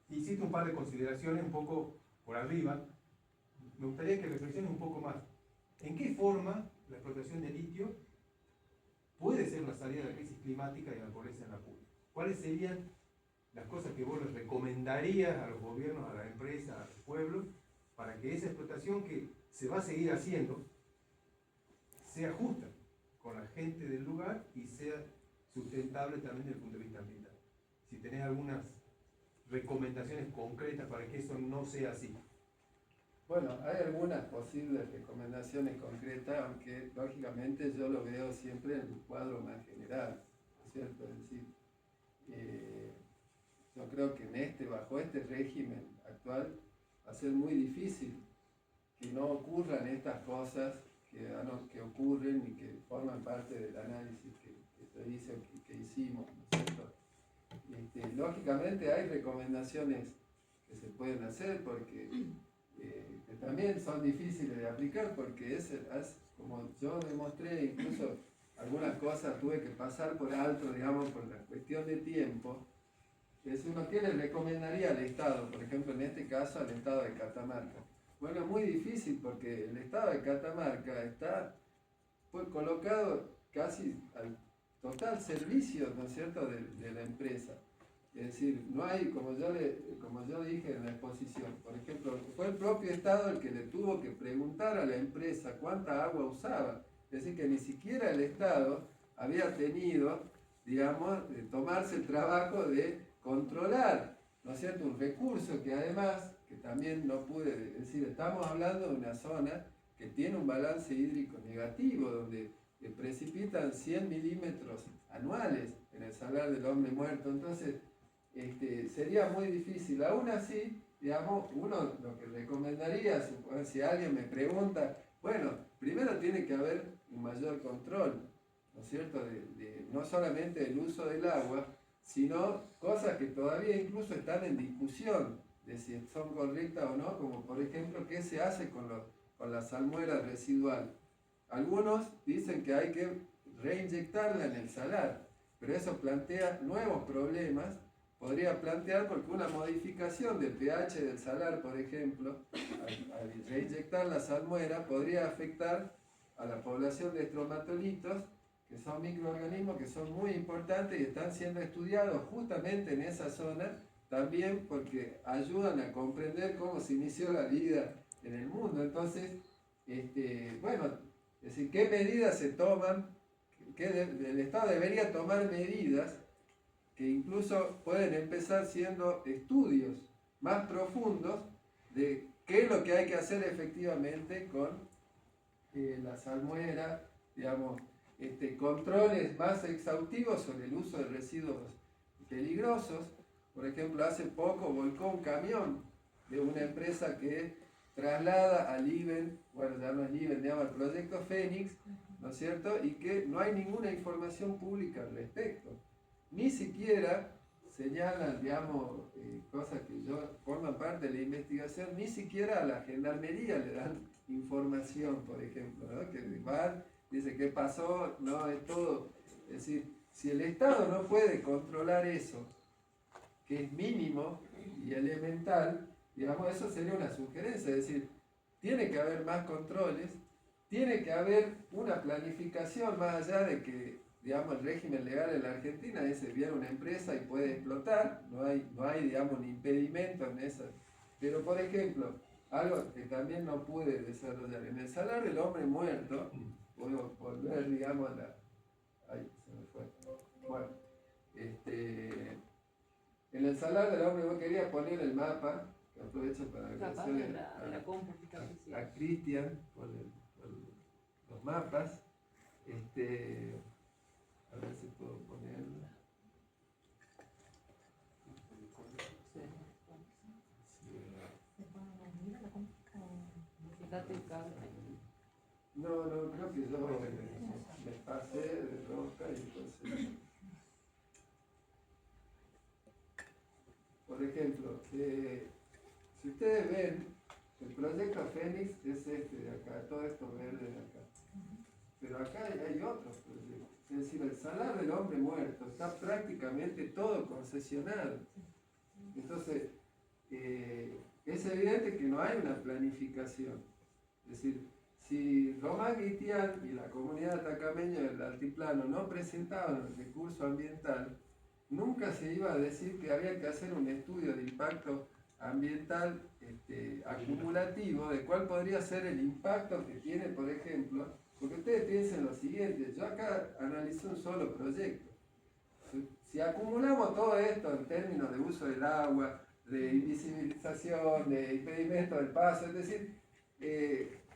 Hiciste un par de consideraciones un poco por arriba. Me gustaría que reflexiones un poco más. ¿En qué forma la explotación del litio puede ser una salida de la crisis climática y a la pobreza en la pura? ¿Cuáles serían las cosas que vos les recomendarías a los gobiernos, a las empresas, a los pueblos, para que esa explotación que se va a seguir haciendo sea justa con la gente del lugar y sea sustentable también desde el punto de vista ambiental? Si tenés algunas recomendaciones concretas para que eso no sea así. Bueno, hay algunas posibles recomendaciones concretas, aunque lógicamente yo lo veo siempre en un cuadro más general, ¿no es cierto? Es decir, yo creo que bajo este régimen actual va a ser muy difícil que no ocurran estas cosas que ocurren y que forman parte del análisis que se hizo, que hicimos, ¿no es cierto? Lógicamente hay recomendaciones que se pueden hacer porque que también son difíciles de aplicar porque como yo demostré, incluso algunas cosas tuve que pasar por alto, digamos, por la cuestión de tiempo. Uno le recomendaría al Estado, por ejemplo, en este caso al Estado de Catamarca. Bueno, es muy difícil porque el Estado de Catamarca está colocado casi al total servicio, ¿no es cierto?, de la empresa. Es decir, no hay, como yo dije en la exposición, por ejemplo, fue el propio Estado el que le tuvo que preguntar a la empresa cuánta agua usaba. Es decir, que ni siquiera el Estado había tenido, digamos, de tomarse el trabajo de controlar, ¿no es cierto?, un recurso que además, que también no pude decir, estamos hablando de una zona que tiene un balance hídrico negativo, donde precipitan 100 milímetros anuales en el Salar del Hombre Muerto. Entonces, sería muy difícil. Aún así, digamos, uno lo que recomendaría, si alguien me pregunta, bueno, primero tiene que haber un mayor control, ¿no es cierto?, no solamente el uso del agua, sino cosas que todavía incluso están en discusión de si son correctas o no, como por ejemplo, ¿qué se hace con la salmuera residual? Algunos dicen que hay que reinyectarla en el salar. pero eso plantea nuevos problemas. Podría plantear porque una modificación del pH del salar, por ejemplo, al reinyectar la salmuera, podría afectar a la población de estromatolitos, que son microorganismos que son muy importantes y están siendo estudiados justamente en esa zona, también porque ayudan a comprender cómo se inició la vida en el mundo. Entonces, bueno, es decir, ¿qué medidas se toman? El Estado debería tomar medidas que incluso pueden empezar siendo estudios más profundos de qué es lo que hay que hacer efectivamente con la salmuera, digamos, controles más exhaustivos sobre el uso de residuos peligrosos. Por ejemplo, hace poco volcó un camión de una empresa que traslada al IBEN, bueno, ya no es IBEN, digamos, al proyecto Fénix, ¿no es cierto? Y que no hay ninguna información pública al respecto. Ni siquiera señalan, digamos, cosas que forman parte de la investigación, ni siquiera a la gendarmería le dan información, por ejemplo, ¿no? Que van, dice qué pasó, no, es todo. Es decir, si el Estado no puede controlar eso, que es mínimo y elemental, digamos, eso sería una sugerencia, es decir, tiene que haber más controles, tiene que haber una planificación más allá de que, digamos, el régimen legal en la Argentina dice, viene una empresa y puede explotar, no hay, digamos, ni impedimento en eso. Pero, por ejemplo, algo que también no pude desarrollar, en el salar del hombre muerto, puedo volver, digamos, a la... Ay, se me fue. Bueno, en el salar del hombre, yo quería poner el mapa, que aprovecho para agradecerle a Cristian por los mapas. A ver si puedo ponerlo. No, creo que yo me pasé de rosca y entonces... Por ejemplo, si ustedes ven, el proyecto Fénix es este de acá, todo esto verde de acá. Pero acá hay otros proyectos. Es decir, el salar del hombre muerto está prácticamente todo concesionado. Entonces, es evidente que no hay una planificación. Es decir, si Román Guitián y la comunidad atacameña del altiplano no presentaban el recurso ambiental, nunca se iba a decir que había que hacer un estudio de impacto ambiental acumulativo de cuál podría ser el impacto que tiene, por ejemplo, porque ustedes piensen lo siguiente, yo acá analicé un solo proyecto. Si acumulamos todo esto en términos de uso del agua, de invisibilización, de impedimento del paso, es decir,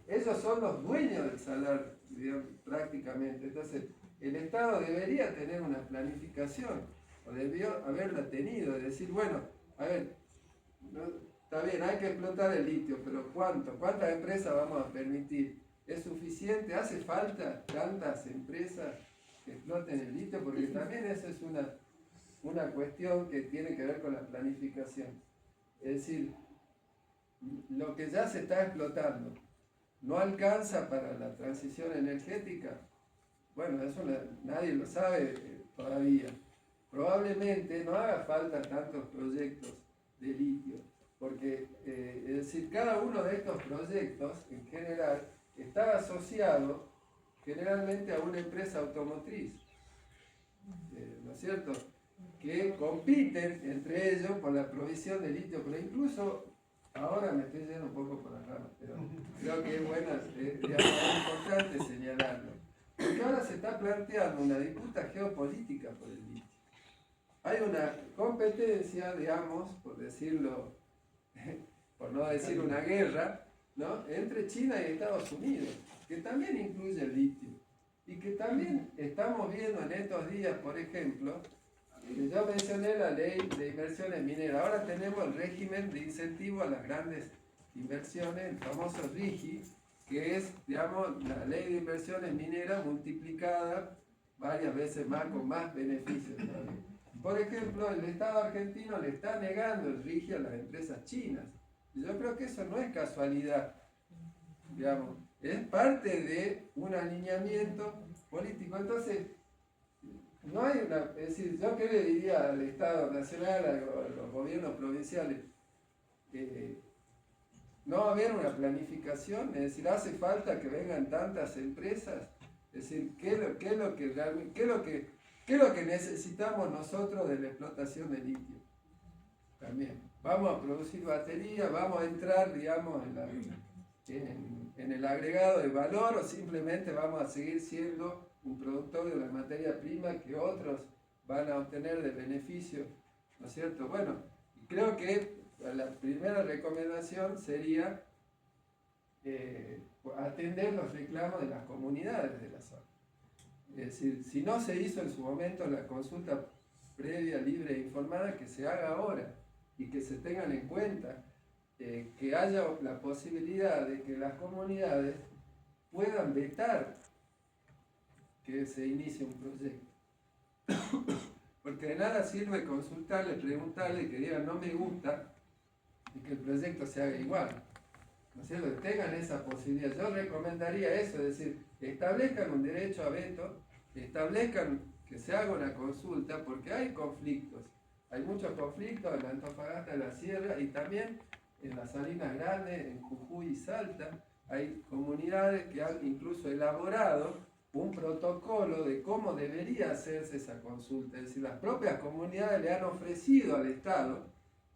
ellos son los dueños del salar, digamos, prácticamente. Entonces, el Estado debería tener una planificación, o debió haberla tenido, es decir, bueno, a ver, no, está bien, hay que explotar el litio, pero ¿cuántas empresas vamos a permitir? ¿Es suficiente? ¿Hace falta tantas empresas que exploten el litio? Porque también esa es una cuestión que tiene que ver con la planificación. Es decir, lo que ya se está explotando no alcanza para la transición energética. Bueno, eso nadie lo sabe todavía. Probablemente no haga falta tantos proyectos de litio, porque es decir, cada uno de estos proyectos en general está asociado generalmente a una empresa automotriz, ¿no es cierto? Que compiten entre ellos por la provisión de litio, pero incluso, ahora me estoy yendo un poco por las ramas, pero creo que es bueno, es importante señalarlo, porque ahora se está planteando una disputa geopolítica por el litio. Hay una competencia, digamos, por decirlo, por no decir una guerra, ¿no?, entre China y Estados Unidos, que también incluye el litio. Y que también estamos viendo en estos días, por ejemplo, yo mencioné la ley de inversiones mineras, ahora tenemos el régimen de incentivo a las grandes inversiones, el famoso RIGI, que es, digamos, la ley de inversiones mineras multiplicada varias veces más, con más beneficios todavía. Por ejemplo, el Estado argentino le está negando el RIGI a las empresas chinas. Yo creo que eso no es casualidad, digamos, es parte de un alineamiento político. Entonces, no hay una, es decir, yo qué le diría al Estado Nacional, a los gobiernos provinciales, no va a haber una planificación, es decir, hace falta que vengan tantas empresas, es decir, ¿qué es lo que necesitamos nosotros de la explotación de litio? También, vamos a producir baterías, vamos a entrar, digamos, en el agregado de valor, o simplemente vamos a seguir siendo un productor de una materia prima que otros van a obtener de beneficio, ¿no es cierto? Bueno, creo que la primera recomendación sería atender los reclamos de las comunidades de la zona. Es decir, si no se hizo en su momento la consulta previa, libre e informada, que se haga ahora y que se tengan en cuenta que haya la posibilidad de que las comunidades puedan vetar que se inicie un proyecto. Porque de nada sirve consultarle, preguntarle, que digan no me gusta y que el proyecto se haga igual. ¿No es cierto? Que tengan esa posibilidad. Yo recomendaría eso, es decir, establezcan un derecho a veto, establezcan que se haga una consulta, porque hay conflictos. Hay muchos conflictos en la Antofagasta, en la Sierra y también en las Salinas Grandes, en Jujuy y Salta. Hay comunidades que han incluso elaborado un protocolo de cómo debería hacerse esa consulta. Es decir, las propias comunidades le han ofrecido al Estado,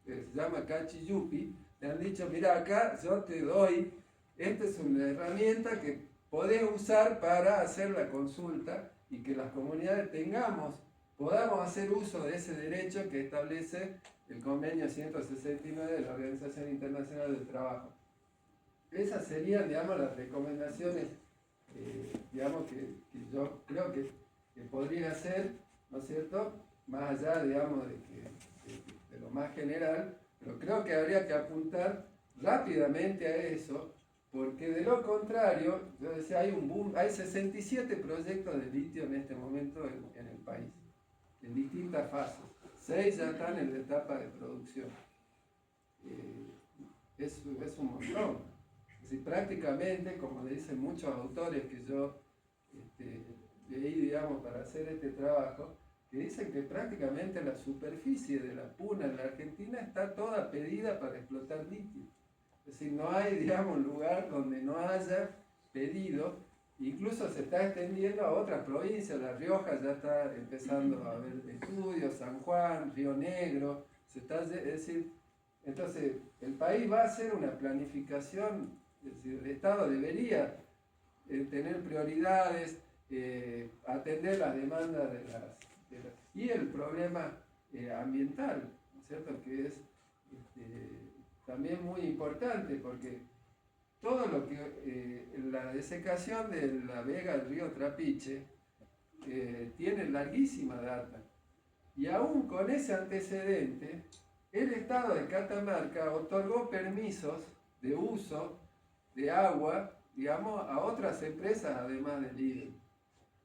que se llama Cachiyupi, le han dicho, mira, acá yo te doy, esta es una herramienta que podés usar para hacer la consulta y que las comunidades podamos hacer uso de ese derecho que establece el convenio 169 de la Organización Internacional del Trabajo. Esas serían, digamos, las recomendaciones digamos, que yo creo que podría hacer, ¿no es cierto?, más allá, digamos, de lo más general, pero creo que habría que apuntar rápidamente a eso, porque de lo contrario, yo decía, hay un boom, hay 67 proyectos de litio en este momento en el país, en distintas fases. 6 ya están en la etapa de producción. Es un montón. Si prácticamente, como le dicen muchos autores que yo leí, digamos, para hacer este trabajo, que dicen que prácticamente la superficie de la puna en la Argentina está toda pedida para explotar litio. Es decir, no hay, digamos, lugar donde no haya pedido, incluso se está extendiendo a otras provincias. La Rioja ya está empezando a haber estudios, San Juan, Río Negro, es decir, entonces el país va a hacer una planificación. Es decir, el Estado debería tener prioridades, atender las demandas y el problema ambiental, ¿no es cierto?, que es también muy importante, porque todo lo que la desecación de la vega del río Trapiche tiene larguísima data, y aún con ese antecedente el Estado de Catamarca otorgó permisos de uso de agua, digamos, a otras empresas además del IDE.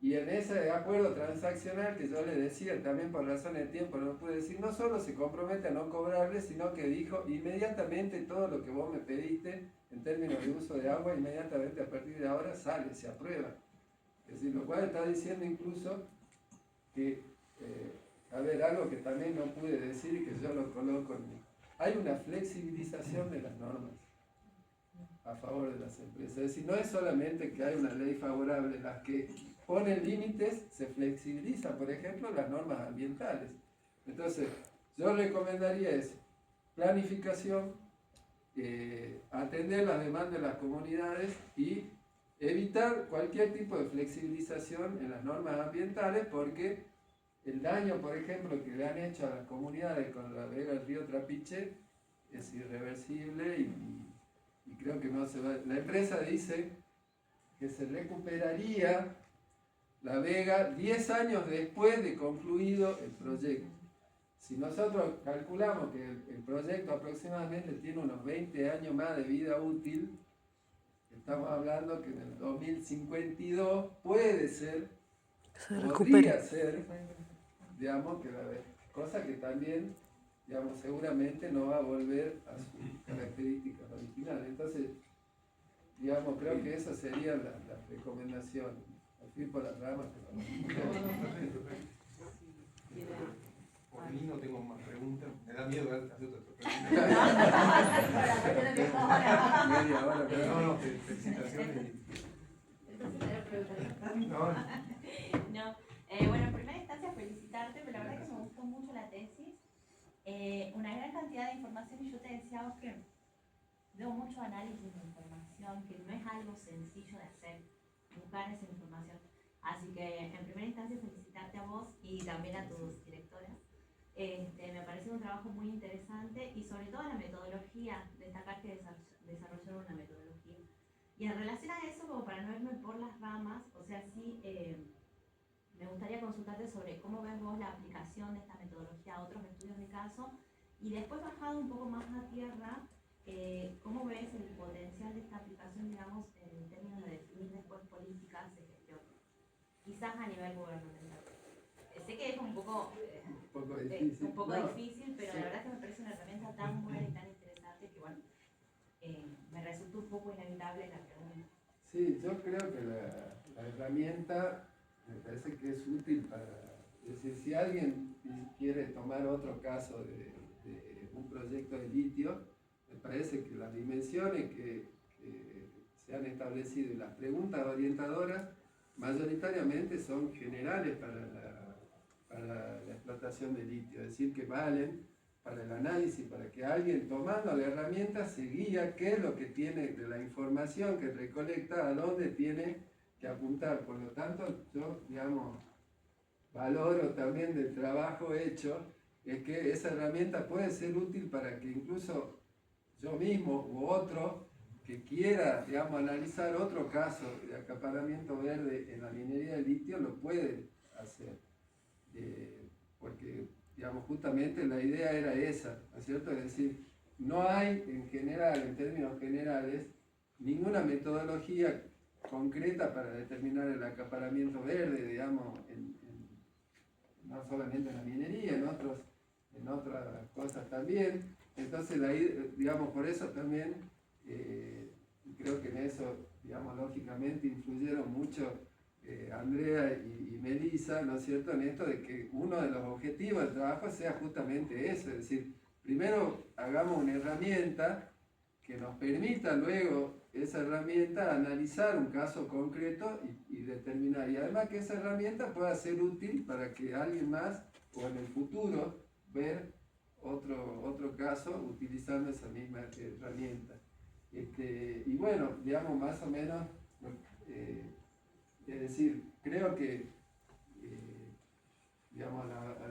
Y en ese acuerdo transaccional que yo le decía, también por razones de tiempo no pude decir, no solo se compromete a no cobrarle, sino que dijo inmediatamente todo lo que vos me pediste en términos de uso de agua, inmediatamente a partir de ahora sale, se aprueba. Es decir, lo cual está diciendo incluso que, a ver, algo que también no pude decir y que yo lo coloco hay una flexibilización de las normas a favor de las empresas. Es decir, no es solamente que hay una ley favorable, las que ponen límites se flexibilizan, por ejemplo, las normas ambientales. Entonces, yo recomendaría eso, planificación, atender las demandas de las comunidades y evitar cualquier tipo de flexibilización en las normas ambientales, porque el daño, por ejemplo, que le han hecho a las comunidades con la vega del río Trapiche es irreversible y creo que no se va. La empresa dice que se recuperaría la vega 10 años después de concluido el proyecto. Si nosotros calculamos que el proyecto aproximadamente tiene unos 20 años más de vida útil, estamos hablando que en el 2052 puede ser, podría ser, digamos, que cosa que también, digamos, seguramente no va a volver a sus características originales. Entonces, digamos, creo que esa sería la recomendación. Al fin por las ramas. hacer otra pregunta. Media hora, pero No, felicitaciones. No, No, bueno, en primera instancia felicitarte, pero la verdad que me gustó mucho la tesis. Una gran cantidad de información y yo te decía a vos que veo mucho análisis de información, que no es algo sencillo de hacer, buscar esa información. Así que en primera instancia felicitarte a vos y también a tus directoras. Me parece un trabajo muy interesante y sobre todo la metodología, destacar que desarrollaron una metodología. Y en relación a eso, como para no irme por las ramas, o sea, sí, me gustaría consultarte sobre cómo ves vos la aplicación de esta metodología a otros estudios de caso y después bajado un poco más a tierra, cómo ves el potencial de esta aplicación, digamos, en términos de definir después políticas de gestión, quizás a nivel gubernamental. Sé que es un poco difícil. Difícil, pero la verdad es que me parece una herramienta tan buena y tan interesante que, bueno, me resultó un poco inevitable la pregunta. Sí, yo creo que la herramienta me parece que es útil para, es decir, si alguien quiere tomar otro caso de un proyecto de litio, me parece que las dimensiones que se han establecido y las preguntas orientadoras mayoritariamente son generales para la explotación de litio, es decir, que valen para el análisis, para que alguien tomando la herramienta se guía qué es lo que tiene de la información que recolecta, a dónde tiene que apuntar. Por lo tanto, yo, digamos, valoro también del trabajo hecho, es que esa herramienta puede ser útil para que incluso yo mismo u otro que quiera, digamos, analizar otro caso de acaparamiento verde en la minería de litio lo puede hacer. Porque, digamos, justamente la idea era esa, ¿no es cierto? Es decir, no hay en general, en términos generales, ninguna metodología concreta para determinar el acaparamiento verde, digamos, no solamente en la minería, en otras cosas también. Entonces, digamos, por eso también creo que en eso, digamos, lógicamente influyeron mucho Andrea y Melissa, ¿no es cierto?, en esto de que uno de los objetivos del trabajo sea justamente eso, es decir, primero hagamos una herramienta que nos permita luego esa herramienta analizar un caso concreto y determinar, y además que esa herramienta pueda ser útil para que alguien más, o en el futuro, ver otro caso utilizando esa misma herramienta. Y bueno, digamos, más o menos, es decir, creo que digamos,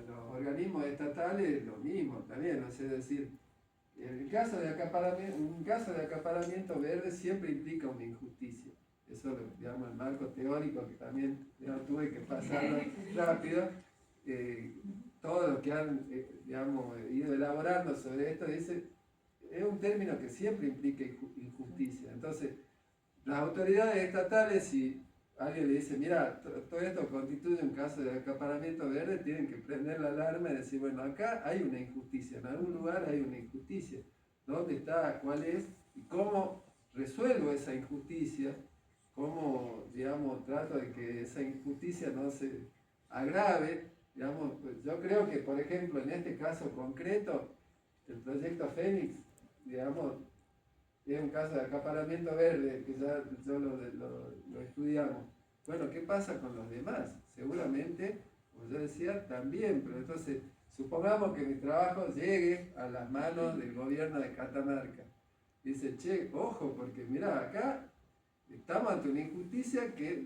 los organismos estatales lo mismo también, ¿no? Es decir, un caso de acaparamiento verde siempre implica una injusticia. Eso, digamos, el marco teórico que también tuve que pasarlo rápido. Todo lo que han digamos, ido elaborando sobre esto dice, es un término que siempre implica injusticia. Entonces, las autoridades estatales, si alguien le dice, mira, todo esto constituye un caso de acaparamiento verde, tienen que prender la alarma y decir, bueno, acá hay una injusticia, en algún lugar hay una injusticia. ¿Dónde está? ¿Cuál es? ¿Y cómo resuelvo esa injusticia? ¿Cómo, digamos, trato de que esa injusticia no se agrave? Digamos, pues yo creo que, por ejemplo, en este caso concreto, el proyecto Fénix, digamos, es un caso de acaparamiento verde, que ya lo estudiamos. Bueno, ¿qué pasa con los demás? Seguramente, como yo decía, también, pero entonces, supongamos que mi trabajo llegue a las manos del gobierno de Catamarca. Dice, che, ojo, porque mirá, acá estamos ante una injusticia que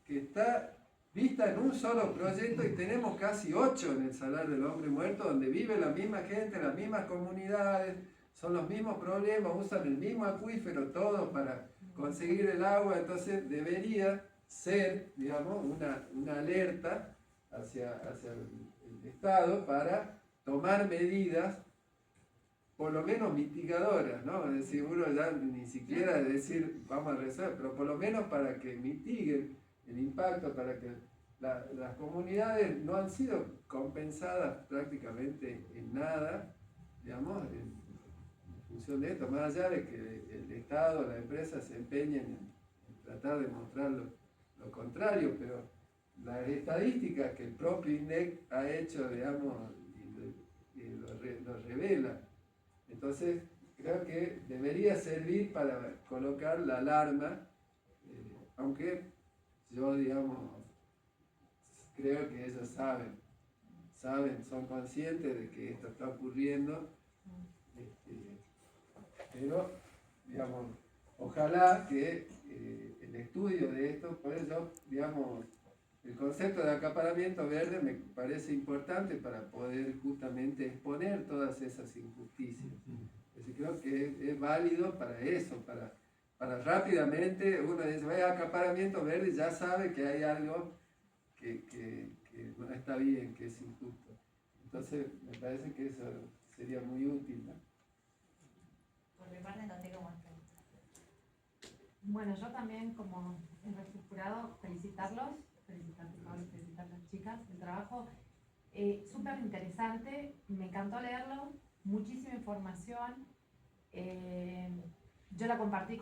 está vista en un solo proyecto y tenemos casi 8 en el Salar del Hombre Muerto, donde vive la misma gente, las mismas comunidades, son los mismos problemas, usan el mismo acuífero todo para conseguir el agua, entonces debería ser, digamos, una alerta hacia el Estado para tomar medidas por lo menos mitigadoras, ¿no? Es decir, uno ya ni siquiera decir vamos a resolver, pero por lo menos para que mitiguen el impacto, para que las comunidades no han sido compensadas prácticamente en nada, digamos, en función de esto, más allá de que el Estado, la empresa se empeñen en tratar de mostrar lo contrario, pero las estadísticas que el propio INDEC ha hecho, digamos, lo revela. Entonces, creo que debería servir para colocar la alarma, aunque yo, digamos, creo que ellos saben, son conscientes de que esto está ocurriendo, pero, digamos, ojalá que el estudio de esto, por eso, digamos, el concepto de acaparamiento verde me parece importante para poder justamente exponer todas esas injusticias. Es decir, creo que es válido para eso, para rápidamente uno dice, vaya acaparamiento verde, ya sabe que hay algo que no está bien, que es injusto. Entonces, me parece que eso sería muy útil, ¿no? Por mi parte, no tengo más preguntas. Bueno, yo también, como he reestructurado, felicitarlos, felicitar a las chicas, el trabajo súper interesante, me encantó leerlo, muchísima información. Yo la compartí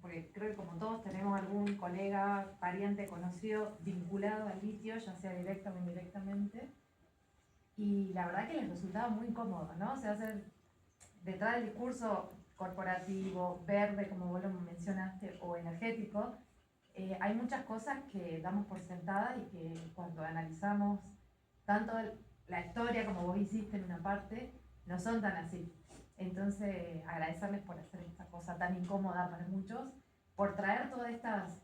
porque creo que como todos tenemos algún colega, pariente, conocido vinculado al litio, ya sea directa o indirectamente, y la verdad que les resultaba muy cómodo, ¿no? O sea, hacer detrás del discurso corporativo, verde, como vos lo mencionaste, o energético, hay muchas cosas que damos por sentadas y que cuando analizamos tanto la historia como vos hiciste en una parte, no son tan así. Entonces, agradecerles por hacer esta cosa tan incómoda para muchos, por traer todas estas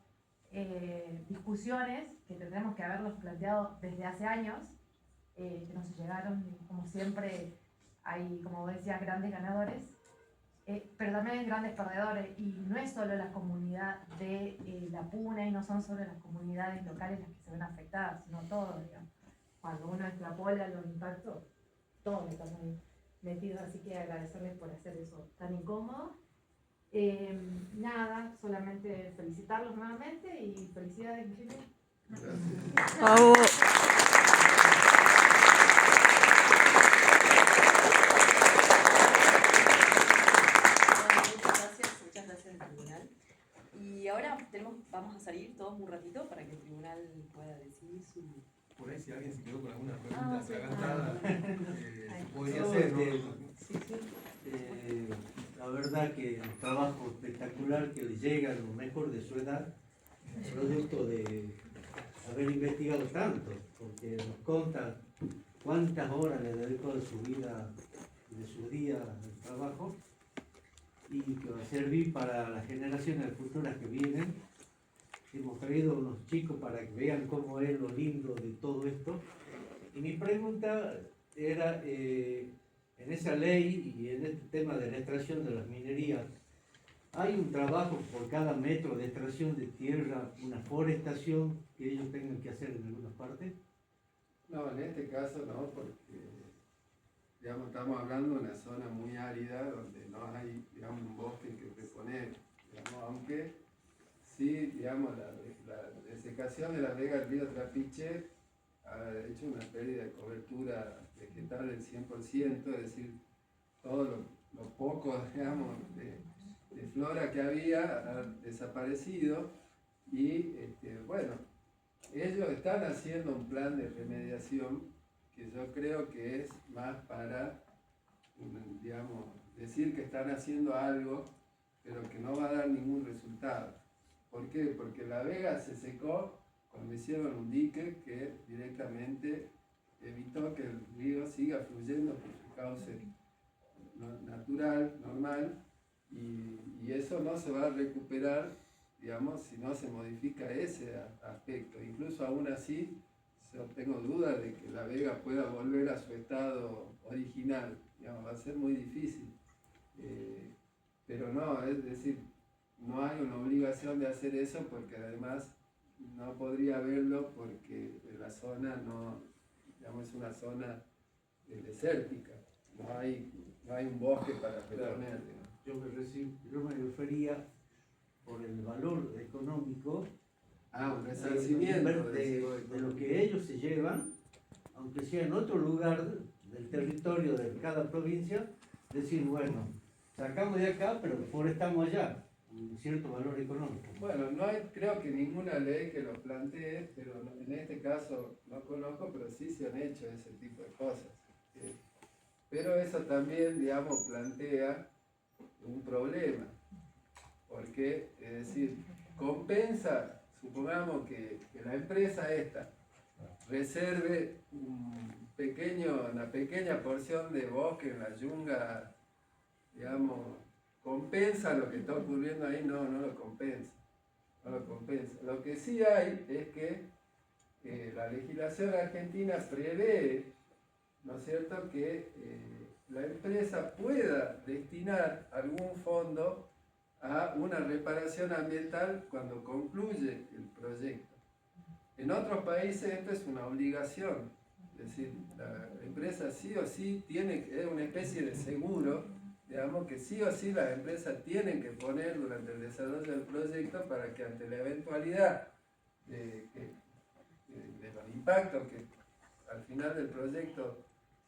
discusiones que tendremos que haberlos planteado desde hace años, que nos llegaron, como siempre, hay, como vos decías, grandes ganadores, pero también hay grandes perdedores, y no es solo la comunidad de la Puna y no son solo las comunidades locales las que se ven afectadas, sino todos, digamos. Cuando uno extrapola los impactos, todos estamos ahí metidos, así que agradecerles por hacer eso tan incómodo. Nada, solamente felicitarlos nuevamente y felicidades, Michelle. Gracias. ¡Bravo! Muchas gracias al tribunal. Y ahora vamos a salir todos un ratito para que el tribunal pueda decidir su... Por ahí si alguien se quedó con alguna pregunta sí. atragantada, podría Yo, ser, ¿no? La verdad que un trabajo espectacular que le llega a lo mejor de su edad, producto de haber investigado tanto, porque nos conta cuántas horas le dedicó de su vida, de su día al trabajo, y que va a servir para las generaciones futuras que vienen. Hemos traído unos chicos para que vean cómo es lo lindo de todo esto. Y mi pregunta era, en esa ley y en este tema de la extracción de las minerías, ¿hay un trabajo por cada metro de extracción de tierra, una forestación que ellos tengan que hacer en alguna parte? No, en este caso no, porque digamos, estamos hablando de una zona muy árida donde no hay, digamos, un bosque que reponer, digamos, aunque sí, digamos, la desecación de la vega del río Trapiche ha hecho una pérdida de cobertura vegetal del 100%, es decir, todo lo poco, digamos, de flora que había ha desaparecido y, bueno, ellos están haciendo un plan de remediación que yo creo que es más para, digamos, decir que están haciendo algo, pero que no va a dar ningún resultado. ¿Por qué? Porque la vega se secó cuando hicieron un dique que directamente evitó que el río siga fluyendo por su cauce natural, normal, y eso no se va a recuperar, digamos, si no se modifica ese aspecto. Incluso aún así, yo tengo dudas de que la vega pueda volver a su estado original, digamos, va a ser muy difícil. Pero no, es decir, no hay una obligación de hacer eso porque además no podría haberlo porque la zona no, digamos, es una zona desértica, no hay un bosque para reponer. Yo me refería por el valor económico Un resarcimiento de lo que ellos se llevan, aunque sea en otro lugar del territorio de cada provincia, decir, bueno, sacamos de acá, pero forestamos allá, un cierto valor económico. Bueno, no hay, creo que ninguna ley que lo plantee, pero en este caso no conozco, pero sí se han hecho ese tipo de cosas. Pero eso también, digamos, plantea un problema, porque, es decir, compensa, supongamos que la empresa esta reserve una pequeña porción de bosque en la yunga, digamos, compensa lo que está ocurriendo ahí, no lo compensa. No lo compensa. Lo que sí hay es que la legislación argentina prevé, ¿no es cierto?, que la empresa pueda destinar algún fondo a una reparación ambiental cuando concluye el proyecto. En otros países esto es una obligación, es decir, la empresa sí o sí tiene, es una especie de seguro, digamos que sí o sí las empresas tienen que poner durante el desarrollo del proyecto para que ante la eventualidad de los impactos que al final del proyecto,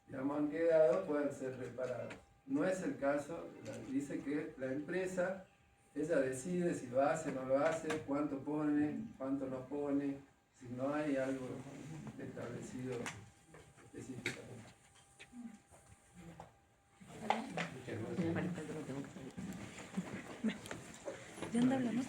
digamos, han quedado, puedan ser reparados. No es el caso, dice que la empresa, ella decide si lo hace o no lo hace, cuánto pone, cuánto no pone, si no hay algo establecido específicamente. Muchas gracias. ¿Ya anda hablando?